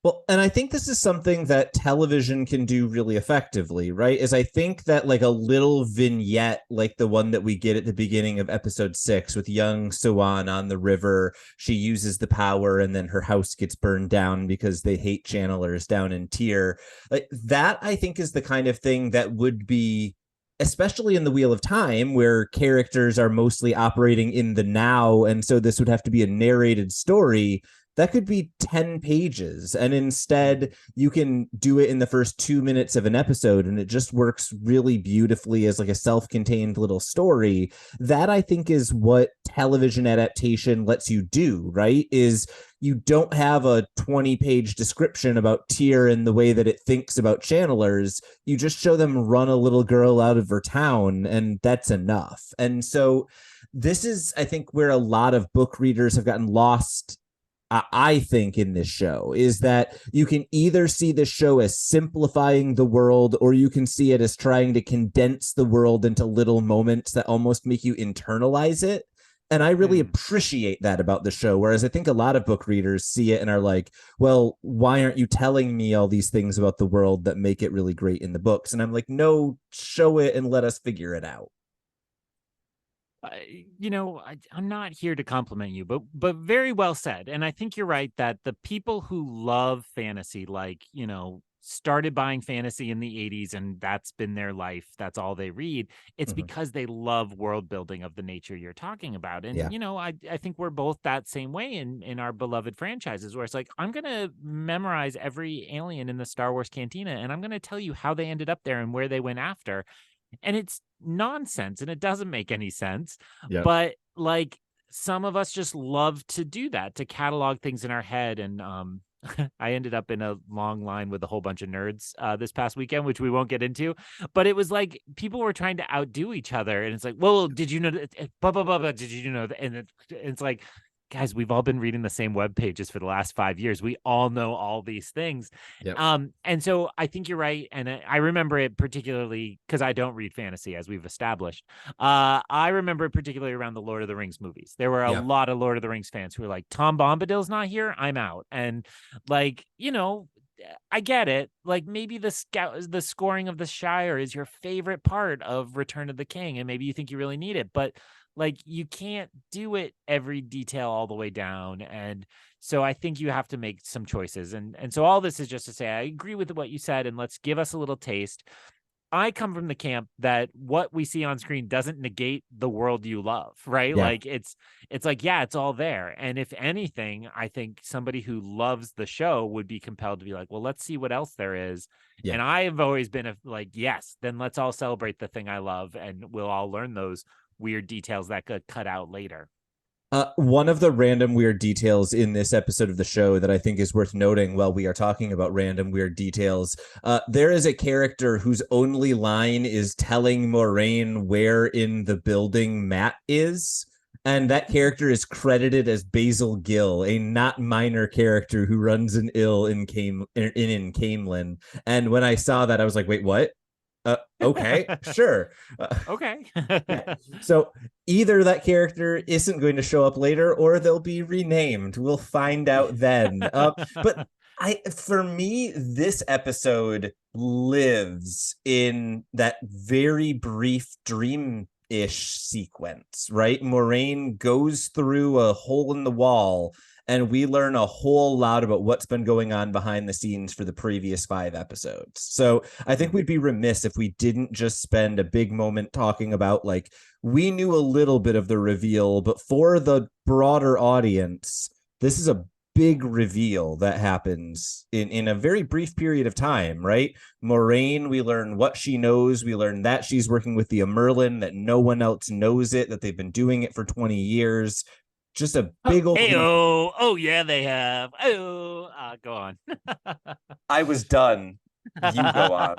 Well, and I think this is something that television can do really effectively, right? Is I think that like a little vignette, like the one that we get at the beginning of episode 6 with young Sawan on the river, she uses the power and then her house gets burned down because they hate channelers down in Tyr. Like that, I think is the kind of thing that would be, especially in the Wheel of Time, where characters are mostly operating in the now. And so this would have to be a narrated story that could be 10 pages. And instead, you can do it in the first 2 minutes of an episode, and it just works really beautifully as like a self contained little story. That I think is what television adaptation lets you do, right? Is you don't have a 20-page description about Tyr and the way that it thinks about channelers. You just show them run a little girl out of her town, and that's enough. And so, this is, I think, where a lot of book readers have gotten lost. I think in this show is that you can either see this show as simplifying the world, or you can see it as trying to condense the world into little moments that almost make you internalize it. And I really Mm. appreciate that about the show. Whereas I think a lot of book readers see it and are like, well, why aren't you telling me all these things about the world that make it really great in the books? And I'm like, no, show it and let us figure it out. I'm not here to compliment you, but very well said. And I think you're right that the people who love fantasy, like, started buying fantasy in the 80s and that's been their life, that's all they read. It's Mhm. because they love world building of the nature you're talking about. And Yeah. I think we're both that same way in our beloved franchises, where it's like, I'm gonna memorize every alien in the Star Wars cantina, and I'm gonna tell you how they ended up there and where they went after. And it's nonsense and it doesn't make any sense. Yep. But, like, some of us just love to do that, to catalog things in our head. And I ended up in a long line with a whole bunch of nerds this past weekend, which we won't get into. But it was like people were trying to outdo each other, and it's like, well, did you know that? Blah blah blah blah. Did you know that? And it's like, guys, we've all been reading the same web pages for the last 5 years. We all know all these things. Yep. And so I think you're right. And I remember it particularly because I don't read fantasy, as we've established. I remember it particularly around the Lord of the Rings movies. There were a Yeah. lot of Lord of the Rings fans who were like, Tom Bombadil's not here, I'm out. And like, I get it. Like maybe the scoring of the Shire is your favorite part of Return of the King, and maybe you think you really need it, but like you can't do it every detail all the way down. And so I think you have to make some choices. And so all this is just to say I agree with what you said, and let's give us a little taste. I come from the camp that what we see on screen doesn't negate the world you love, right? Yeah. Like it's like, yeah, it's all there. And if anything, I think somebody who loves the show would be compelled to be like, well, let's see what else there is. Yeah. And I have always been like, yes, then let's all celebrate the thing I love, and we'll all learn those weird details that could cut out later. One of the random weird details in this episode of the show that I think is worth noting while we are talking about random weird details, there is a character whose only line is telling Moraine where in the building Matt is. And that character is credited as Basil Gill, a not minor character who runs an ill in Camelin. And when I saw that, I was like, wait, what? Okay, sure. Okay. Yeah. So either that character isn't going to show up later, or they'll be renamed. We'll find out then. But for me, this episode lives in that very brief dream-ish sequence, right? Moraine goes through a hole in the wall, and we learn a whole lot about what's been going on behind the scenes for the previous 5 episodes. So I think we'd be remiss if we didn't just spend a big moment talking about, like, we knew a little bit of the reveal, but for the broader audience, this is a big reveal that happens in a very brief period of time, right? Moraine, we learn what she knows. We learn that she's working with the Merlin, that no one else knows it, that they've been doing it for 20 years. Just a big old. Oh yeah, they have. Oh, go on. I was done. You go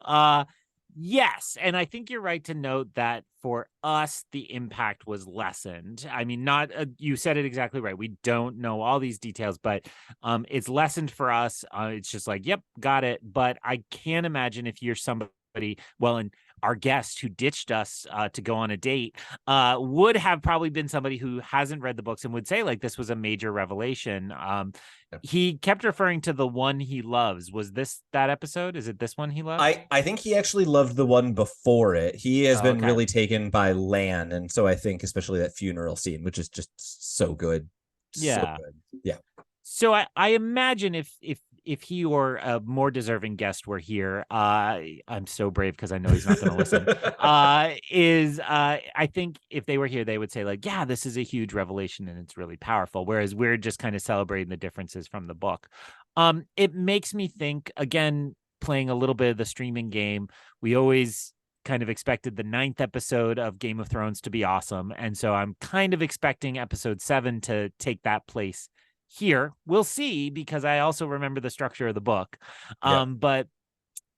on. Yes, and I think you're right to note that for us, the impact was lessened. I mean, not you said it exactly right. We don't know all these details, but it's lessened for us. It's just like, yep, got it. But I can't imagine if you're somebody, well, and our guest who ditched us to go on a date would have probably been somebody who hasn't read the books and would say, like, this was a major revelation. He kept referring to the one he loves. Was this that episode? Is it this one he loves? I think he actually loved the one before it. He has been really taken by Lan, and so I think especially that funeral scene, which is just so good. Yeah. So good. Yeah. So I imagine if he or a more deserving guest were here, I'm so brave because I know he's not going to listen. I think if they were here, they would say, like, yeah, this is a huge revelation and it's really powerful. Whereas we're just kind of celebrating the differences from the book. It makes me think, again, playing a little bit of the streaming game. We always kind of expected the 9th episode of Game of Thrones to be awesome, and so I'm kind of expecting episode 7 to take that place here. We'll see, because I also remember the structure of the book. But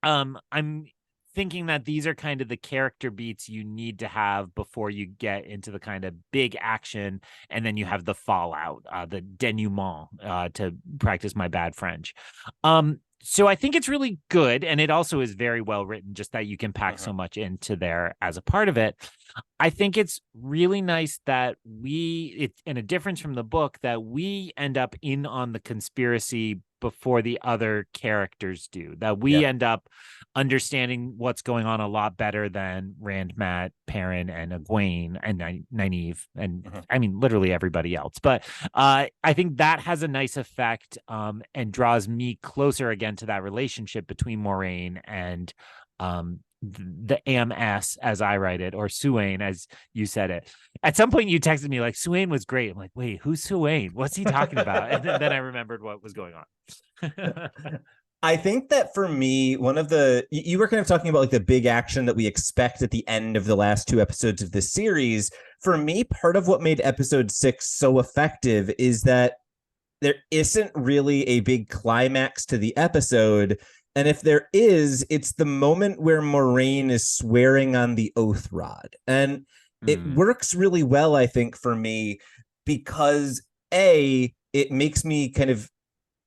I'm thinking that these are kind of the character beats you need to have before you get into the kind of big action, and then you have the fallout, the denouement, to practice my bad French. So I think it's really good, and it also is very well written, just that you can pack so much into there as a part of it. I think it's really nice that it's in a difference from the book, that we end up in on the conspiracy before the other characters do, that we end up understanding what's going on a lot better than Rand, Matt, Perrin, and Egwene, and Nynaeve, and I mean, literally everybody else. But I think that has a nice effect, and draws me closer again to that relationship between Moraine and the AMS, as I write it, or Suwain, as you said it. At some point you texted me like, Suwain was great. I'm like, wait, who's Suwain? What's he talking about? And then I remembered what was going on. I think that for me, one of you were kind of talking about like the big action that we expect at the end of the last 2 episodes of this series. For me, part of what made episode 6 so effective is that there isn't really a big climax to the episode. And if there is, it's the moment where Moraine is swearing on the oath rod. And it Mm, works really well, I think, for me, because A, it makes me kind of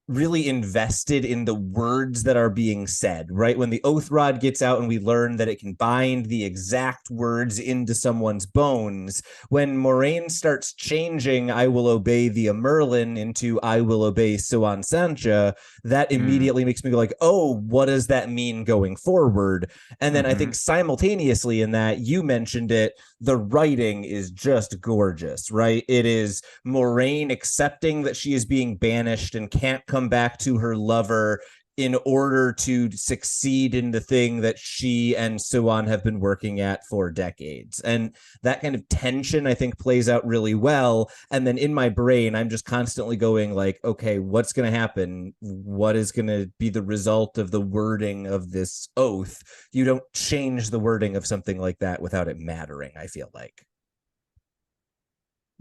really invested in the words that are being said, right? When the oath rod gets out and we learn that it can bind the exact words into someone's bones, when Moraine starts changing I will obey the Merlin into I will obey Suan Sancha, that mm, immediately makes me go like, oh, what does that mean going forward? And then I mm-hmm. think simultaneously in that, you mentioned it, the writing is just gorgeous, right? It is Moraine accepting that she is being banished and can't come back to her lover in order to succeed in the thing that she and Suan have been working at for decades. And that kind of tension, I think, plays out really well. And then in my brain, I'm just constantly going like, okay, what's going to happen? What is going to be the result of the wording of this oath? You don't change the wording of something like that without it mattering, I feel like.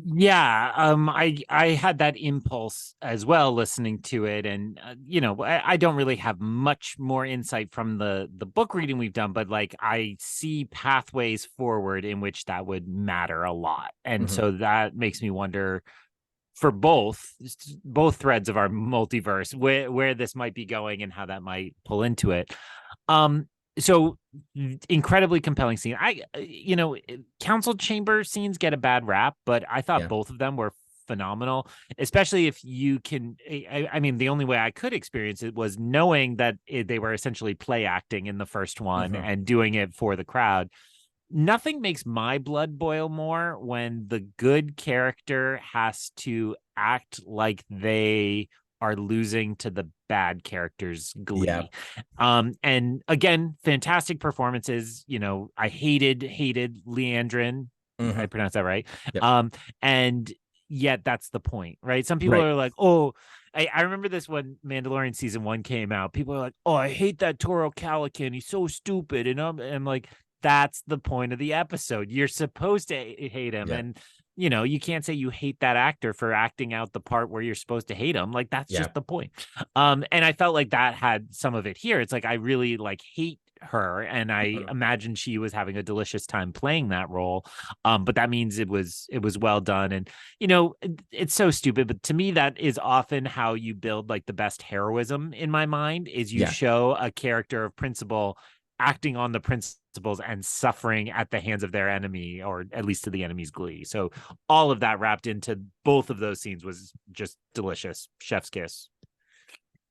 Yeah, I had that impulse as well listening to it, and I don't really have much more insight from the book reading we've done, but like I see pathways forward in which that would matter a lot, and Mm-hmm. so that makes me wonder for both threads of our multiverse where this might be going and how that might pull into it. Um, so incredibly compelling scene. Council chamber scenes get a bad rap, but I thought Yeah. both of them were phenomenal, especially if you can. I mean, the only way I could experience it was knowing that they were essentially play acting in the first one Mm-hmm. and doing it for the crowd. Nothing makes my blood boil more when the good character has to act like they are losing to the bad character's Yeah. glee. And again, fantastic performances. I hated Leandrin. I Mm-hmm. pronounced that right. Yep. And yet that's the point, right? Some people Right. are like, oh, I remember this when Mandalorian season 1 came out. People are like, "Oh, I hate that Toro Calican. He's so stupid." And I'm like, that's the point of the episode. You're supposed to hate him. Yeah. And, you can't say you hate that actor for acting out the part where you're supposed to hate him. Like, that's Yeah. just the point. And I felt like that had some of it here. It's like, I really like hate her. And I Mm-hmm. imagine she was having a delicious time playing that role. But that means it was well done. And, it's so stupid, but to me, that is often how you build like the best heroism in my mind is you Yeah. show a character of principle acting on the principles and suffering at the hands of their enemy, or at least to the enemy's glee. So all of that wrapped into both of those scenes was just delicious. Chef's kiss.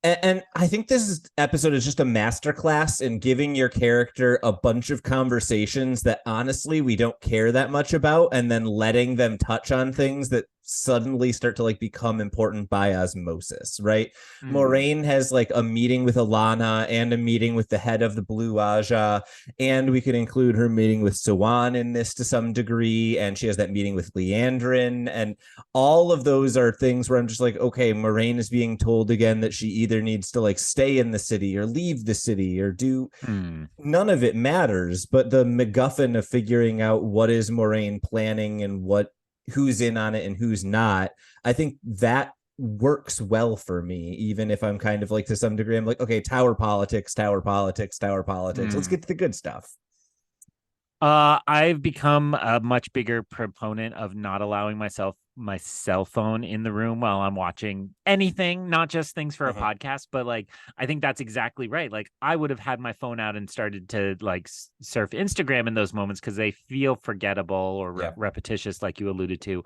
And I think episode is just a masterclass in giving your character a bunch of conversations that honestly we don't care that much about, and then letting them touch on things that suddenly start to like become important by osmosis, right? Mm. Moraine has like a meeting with Alana and a meeting with the head of the Blue Aja, and we could include her meeting with Sawan in this to some degree, and she has that meeting with Leandrin, and all of those are things where I'm just like, okay, Moraine is being told again that she either needs to like stay in the city or leave the city or do, Mm. none of it matters, but the MacGuffin of figuring out what is Moraine planning and who's in on it and who's not, I think that works well for me, even if I'm kind of like to some degree, I'm like, okay, tower politics, tower politics, tower politics. Let's Mm. get to the good stuff. I've become a much bigger proponent of not allowing my cell phone in the room while I'm watching anything, not just things for a Mm-hmm. podcast, but like I think that's exactly right. Like I would have had my phone out and started to like surf Instagram in those moments because they feel forgettable or Yeah. repetitious, like you alluded to.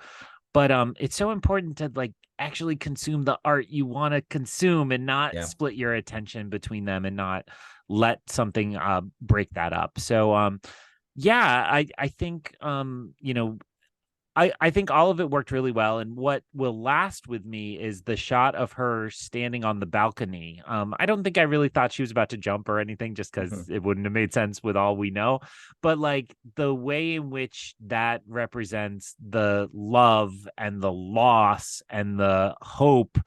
But it's so important to like actually consume the art you want to consume and not Yeah. split your attention between them and not let something break that up. So yeah, I think I think all of it worked really well. And what will last with me is the shot of her standing on the balcony. I don't think I really thought she was about to jump or anything, just Mm-hmm. because it wouldn't have made sense with all we know. But like the way in which that represents the love and the loss and the hope,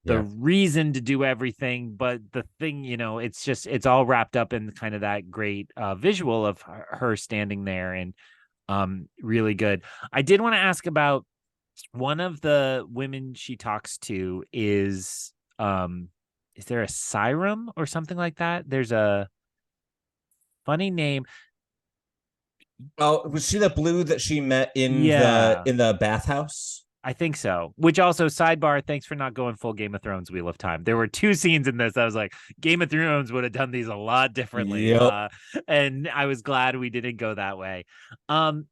the Yeah. reason to do everything, but the thing, it's all wrapped up in kind of that great visual of her standing there and really good. I did want to ask about One of the women she talks to is there a Siren or something like that? There's a funny name. Oh, was she the blue that she met Yeah, in the bathhouse? I think so. Which also, sidebar, thanks for not going full Game of Thrones Wheel of Time. There were two scenes in this. I was like, Game of Thrones would have done these a lot differently. Yep. And I was glad we didn't go that way. Um,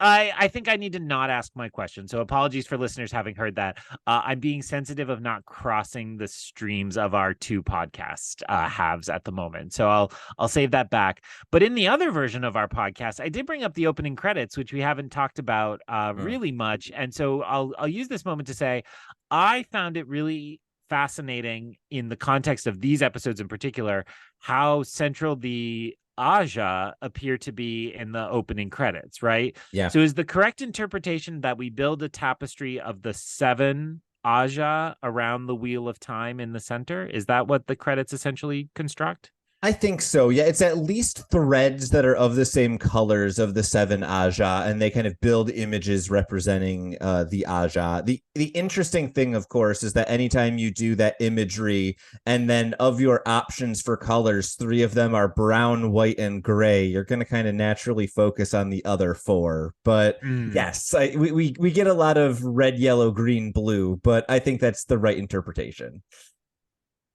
I think I need to not ask my question. So apologies for listeners having heard that. I'm being sensitive of not crossing the streams of our two podcast halves at the moment. So I'll save that back. But in the other version of our podcast, I did bring up the opening credits, which we haven't talked about Mm. really much. And so I'll use this moment to say I found it really fascinating in the context of these episodes in particular, how central the Aja appear to be in the opening credits, right? Yeah. So is the correct interpretation that we build a tapestry of the seven Aja around the wheel of time in the center? Is that what the credits essentially construct? I think so. Yeah, it's at least threads that are of the same colors of the seven Aja, and they kind of build images representing the Aja. The interesting thing, of course, is that anytime you do that imagery, and then of your options for colors, three of them are brown, white, and gray, you're going to kind of naturally focus on the other four. But Mm. yes, we get a lot of red, yellow, green, blue, but I think that's the right interpretation.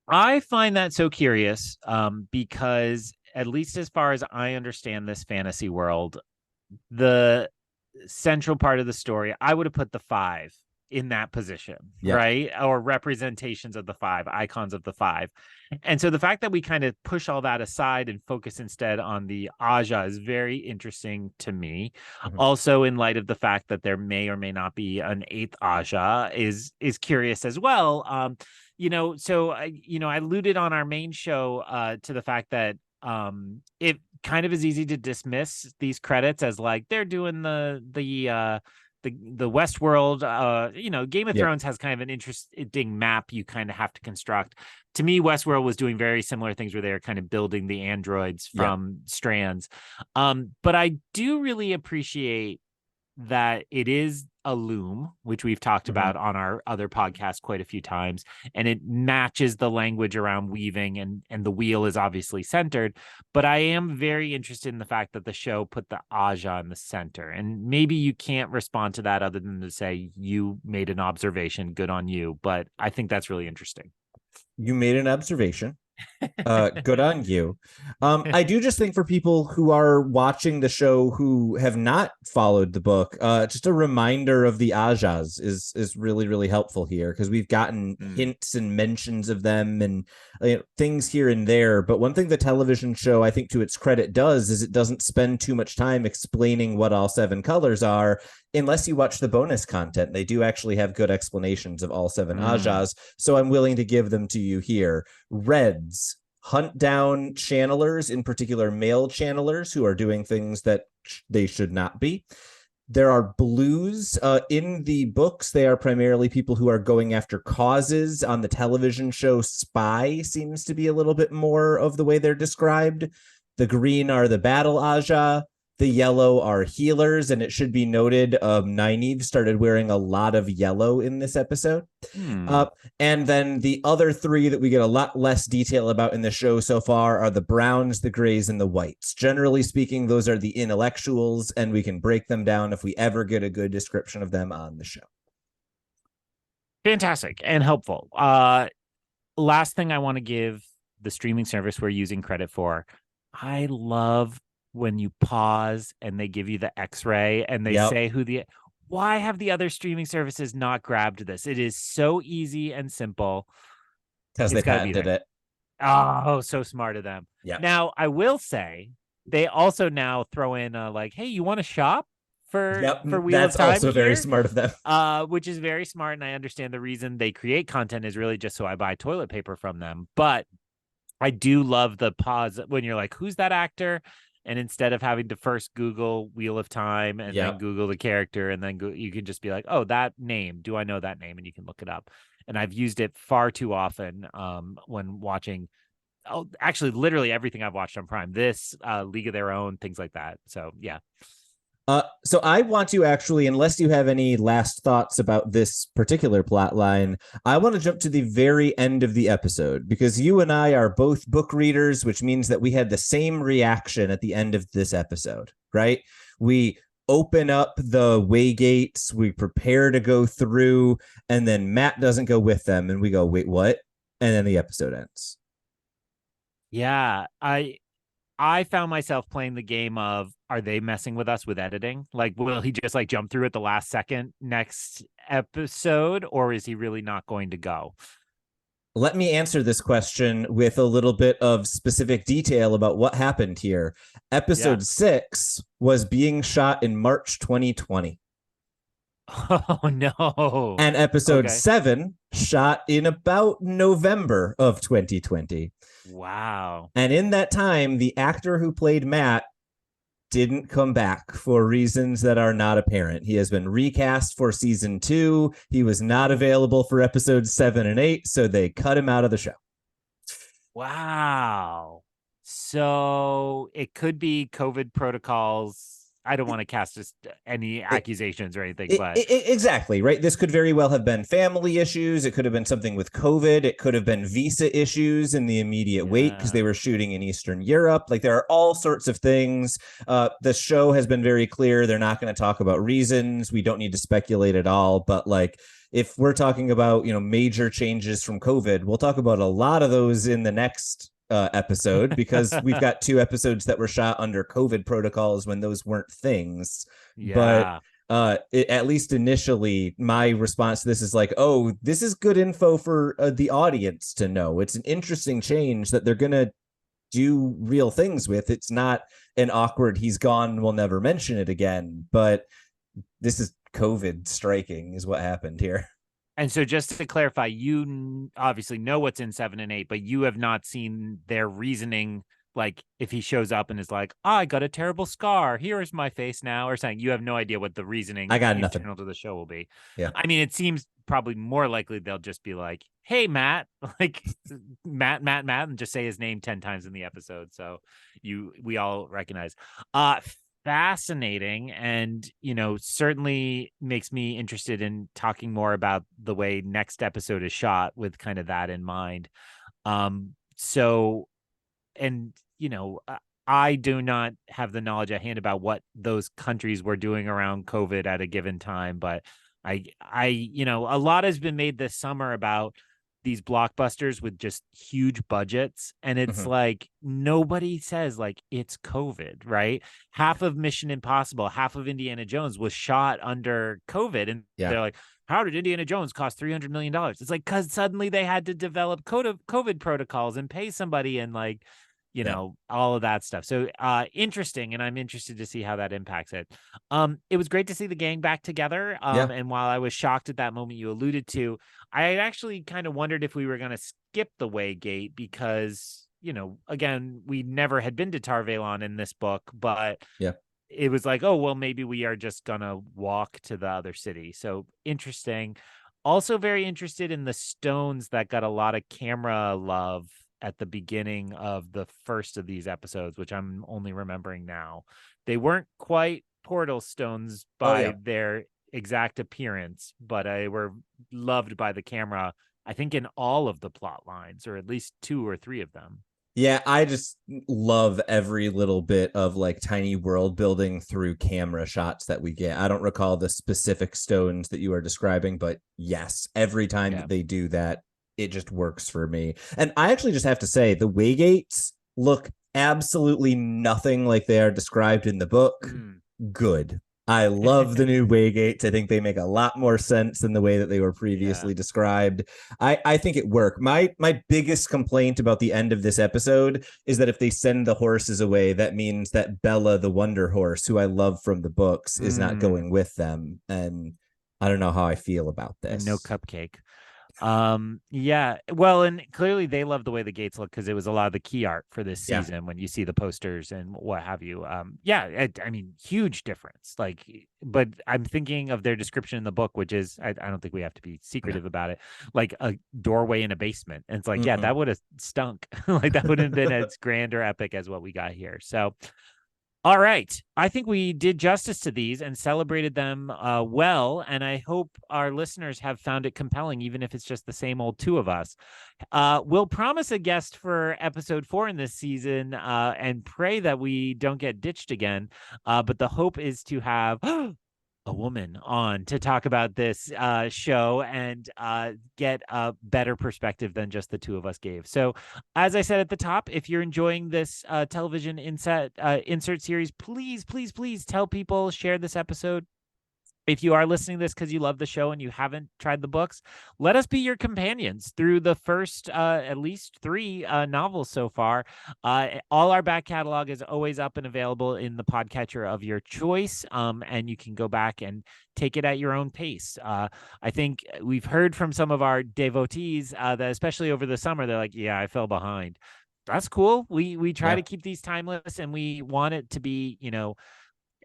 I find that so curious because, at least as far as I understand this fantasy world, the central part of the story, I would have put the five in that position, Yeah. right? Or representations of the five, icons of the five. And so the fact that we kind of push all that aside and focus instead on the Aja is very interesting to me. Mhm. Also, in light of the fact that there may or may not be an eighth Aja is curious as well. So I alluded on our main show to the fact that it kind of is easy to dismiss these credits as like they're doing the Westworld. Game of Yeah. Thrones has kind of an interesting map you kind of have to construct. To me, Westworld was doing very similar things where they were kind of building the androids Yeah. from strands. But I do really appreciate that it is a loom, which we've talked Mhm. about on our other podcast quite a few times, and it matches the language around weaving, and the wheel is obviously centered. But I am very interested in the fact that the show put the Aja in the center, and maybe you can't respond to that other than to say you made an observation, good on you. But I think that's really interesting. You made an observation. Good on you. I do just think for people who are watching the show who have not followed the book, just a reminder of the Ajas is really really helpful here because we've gotten Mm. hints and mentions of them and things here and there. But one thing the television show, I think, to its credit, does is it doesn't spend too much time explaining what all seven colors are. Unless you watch the bonus content, they do actually have good explanations of all seven Mm. Ajas. So I'm willing to give them to you here. Reds hunt down channelers, in particular male channelers who are doing things that they should not be. There are blues in the books. They are primarily people who are going after causes. On the television show, Spy seems to be a little bit more of the way they're described. The green are the battle Aja. The yellow are healers, and it should be noted, Nynaeve started wearing a lot of yellow in this episode. Hmm. Uh, and then the other three that we get a lot less detail about in the show so far are the browns, the grays, and the whites. Generally speaking, those are the intellectuals, and we can break them down if we ever get a good description of them on the show. Fantastic and helpful. Last thing I want to give the streaming service we're using credit for. I love when you pause and they give you the x-ray and they Yep. say why have the other streaming services not grabbed this? It is so easy and simple. Because they It's got to be patented there. it. Oh, so smart of them. Yeah. Now, I will say they also now throw in like, hey, you want to shop Yep. for Wheel of That's Time also very here? smart of them. Which is very smart, and I understand the reason they create content is really just so I buy toilet paper from them. But I do love the pause when you're like, who's that actor? And instead of having to first Google Wheel of Time and then Yep. Google the character, and then you can just be like, oh, that name. Do I know that name? And you can look it up. And I've used it far too often when watching. Oh, actually, literally everything I've watched on Prime. This League of Their Own, things like that. So yeah. So I want to actually, unless you have any last thoughts about this particular plot line, I want to jump to the very end of the episode because you and I are both book readers, which means that we had the same reaction at the end of this episode, right? We open up the way gates, we prepare to go through, and then Matt doesn't go with them, and we go, wait, what? And then the episode ends. Yeah, I found myself playing the game of, are they messing with us with editing? Like, will he just like jump through at the last second next episode, or is he really not going to go? Let me answer this question with a little bit of specific detail about what happened here. Yeah. Episode 6 was being shot in March 2020, Oh no. and episode Okay. 7 shot in about November of 2020. Wow. And in that time, the actor who played Matt didn't come back for reasons that are not apparent. He has been recast for season 2. He was not available for episodes 7 and 8, so they cut him out of the show. Wow. So it could be COVID protocols. I don't want to cast just any It, accusations or anything, but exactly, right? This could very well have been family issues. It could have been something with COVID. It could have been visa issues in the immediate wait because yeah. they were shooting in Eastern Europe. Like there are all sorts of things. The show has been very clear. They're not going to talk about reasons. We don't need to speculate at all. But like, if we're talking about, major changes from COVID, we'll talk about a lot of those in the next episode because we've got 2 episodes that were shot under COVID protocols when those weren't things. But Yeah. at least initially, my response to this is like, oh, this is good info for the audience to know. It's an interesting change that they're going to do real things with. It's not an awkward, he's gone, we'll never mention it again. But this is COVID striking, is what happened here. And so, just to clarify, you obviously know what's in 7 and 8, but you have not seen their reasoning. Like, if he shows up and is like, oh, I got a terrible scar, here is my face now, or something, you have no idea what the I reasoning got nothing. internal to the show will be. Yeah. I mean, it seems probably more likely they'll just be like, hey, Matt, like Matt, and just say his name 10 times in the episode. So we all recognize. Fascinating, and certainly makes me interested in talking more about the way next episode is shot with kind of that in mind. So, and I do not have the knowledge at hand about what those countries were doing around COVID at a given time, but a lot has been made this summer about these blockbusters with just huge budgets, and it's Mhm. like nobody says like it's COVID, right? Half of Mission Impossible, half of Indiana Jones was shot under COVID, and Yeah. they're like, how did Indiana Jones cost $300 million? It's like because suddenly they had to develop COVID protocols and pay somebody, and like Yeah. all of that stuff. So interesting, and I'm interested to see how that impacts it. It was great to see the gang back together. Yeah. And while I was shocked at that moment you alluded to, I actually kind of wondered if we were going to skip the way gate because, again, we never had been to Tarvalon in this book, but Yeah. it was like, oh, well, maybe we are just going to walk to the other city. So interesting. Also very interested in the stones that got a lot of camera love at the beginning of the first of these episodes, which I'm only remembering now. They weren't quite portal stones Oh by yeah. their exact appearance, but they were loved by the camera, I think, in all of the plot lines, or at least 2 or 3 of them. Yeah, I just love every little bit of like tiny world building through camera shots that we get. I don't recall the specific stones that you are describing, but yes, every time Yeah. that they do that, it just works for me. And I actually just have to say, the Waygates look absolutely nothing like they are described in the book. Mm. Good. I love the new Waygates. I think they make a lot more sense than the way that they were Yeah. previously described. I think it worked. My biggest complaint about the end of this episode is that if they send the horses away, that means that Bella, the Wonder Horse, who I love from the books, is not Mm. going with them. And I don't know how I feel about And no this. cupcake. Yeah, well, and clearly they love the way the gates look because it was a lot of the key art for this Yeah. season when you see the posters and what have you. Yeah, I mean, huge difference. Like, but I'm thinking of their description in the book, which is, I don't think we have to be No. secretive about it, like a doorway in a basement, and it's like, yeah, Mm-mm. that would have stunk. Like that wouldn't have been as grand or epic as what we got here. So All right. I think we did justice to these and celebrated them well. And I hope our listeners have found it compelling, even if it's just the same old two of us. We'll promise a guest for episode 4 in this season and pray that we don't get ditched again. But the hope is to have a woman on to talk about this show and get a better perspective than just the two of us gave. So, as I said at the top, if you're enjoying this television insert series, please tell people, share this episode. If you are listening to this because you love the show and you haven't tried the books, let us be your companions through the first at least 3 novels so far. All our back catalog is always up and available in the podcatcher of your choice, and you can go back and take it at your own pace. I think we've heard from some of our devotees that especially over the summer, they're like, yeah, I fell behind. That's cool. We try to keep these timeless, and we want it to be,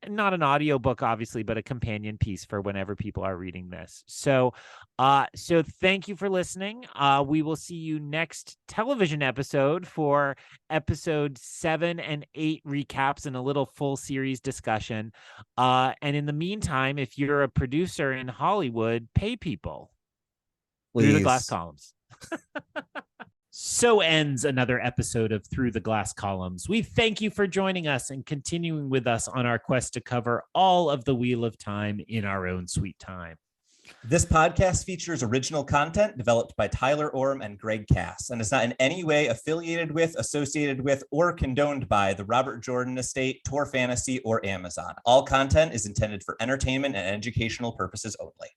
not an audiobook obviously, but a companion piece for whenever people are reading this. So thank you for listening. We will see you next television episode for episode 7 and 8 recaps and a little full series discussion. And in the meantime, if you're a producer in Hollywood, pay people. Please. Through the Glass Columns. So ends another episode of Through the Glass Columns. We thank you for joining us and continuing with us on our quest to cover all of the Wheel of Time in our own sweet time. This podcast features original content developed by Tylor Orm and Greg Cass and is not in any way affiliated with, associated with, or condoned by the Robert Jordan Estate, Tor Fantasy, or Amazon. All content is intended for entertainment and educational purposes only.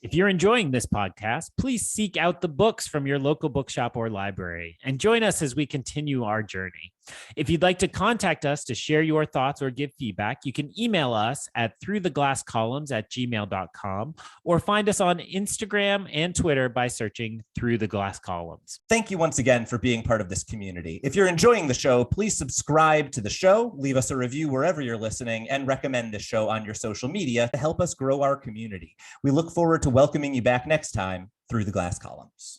If you're enjoying this podcast, please seek out the books from your local bookshop or library and join us as we continue our journey. If you'd like to contact us to share your thoughts or give feedback, you can email us at throughtheglasscolumns@gmail.com or find us on Instagram and Twitter by searching Through the Glass Columns. Thank you once again for being part of this community. If you're enjoying the show, please subscribe to the show, leave us a review wherever you're listening, and recommend this show on your social media to help us grow our community. We look forward to welcoming you back next time through the Glass Columns.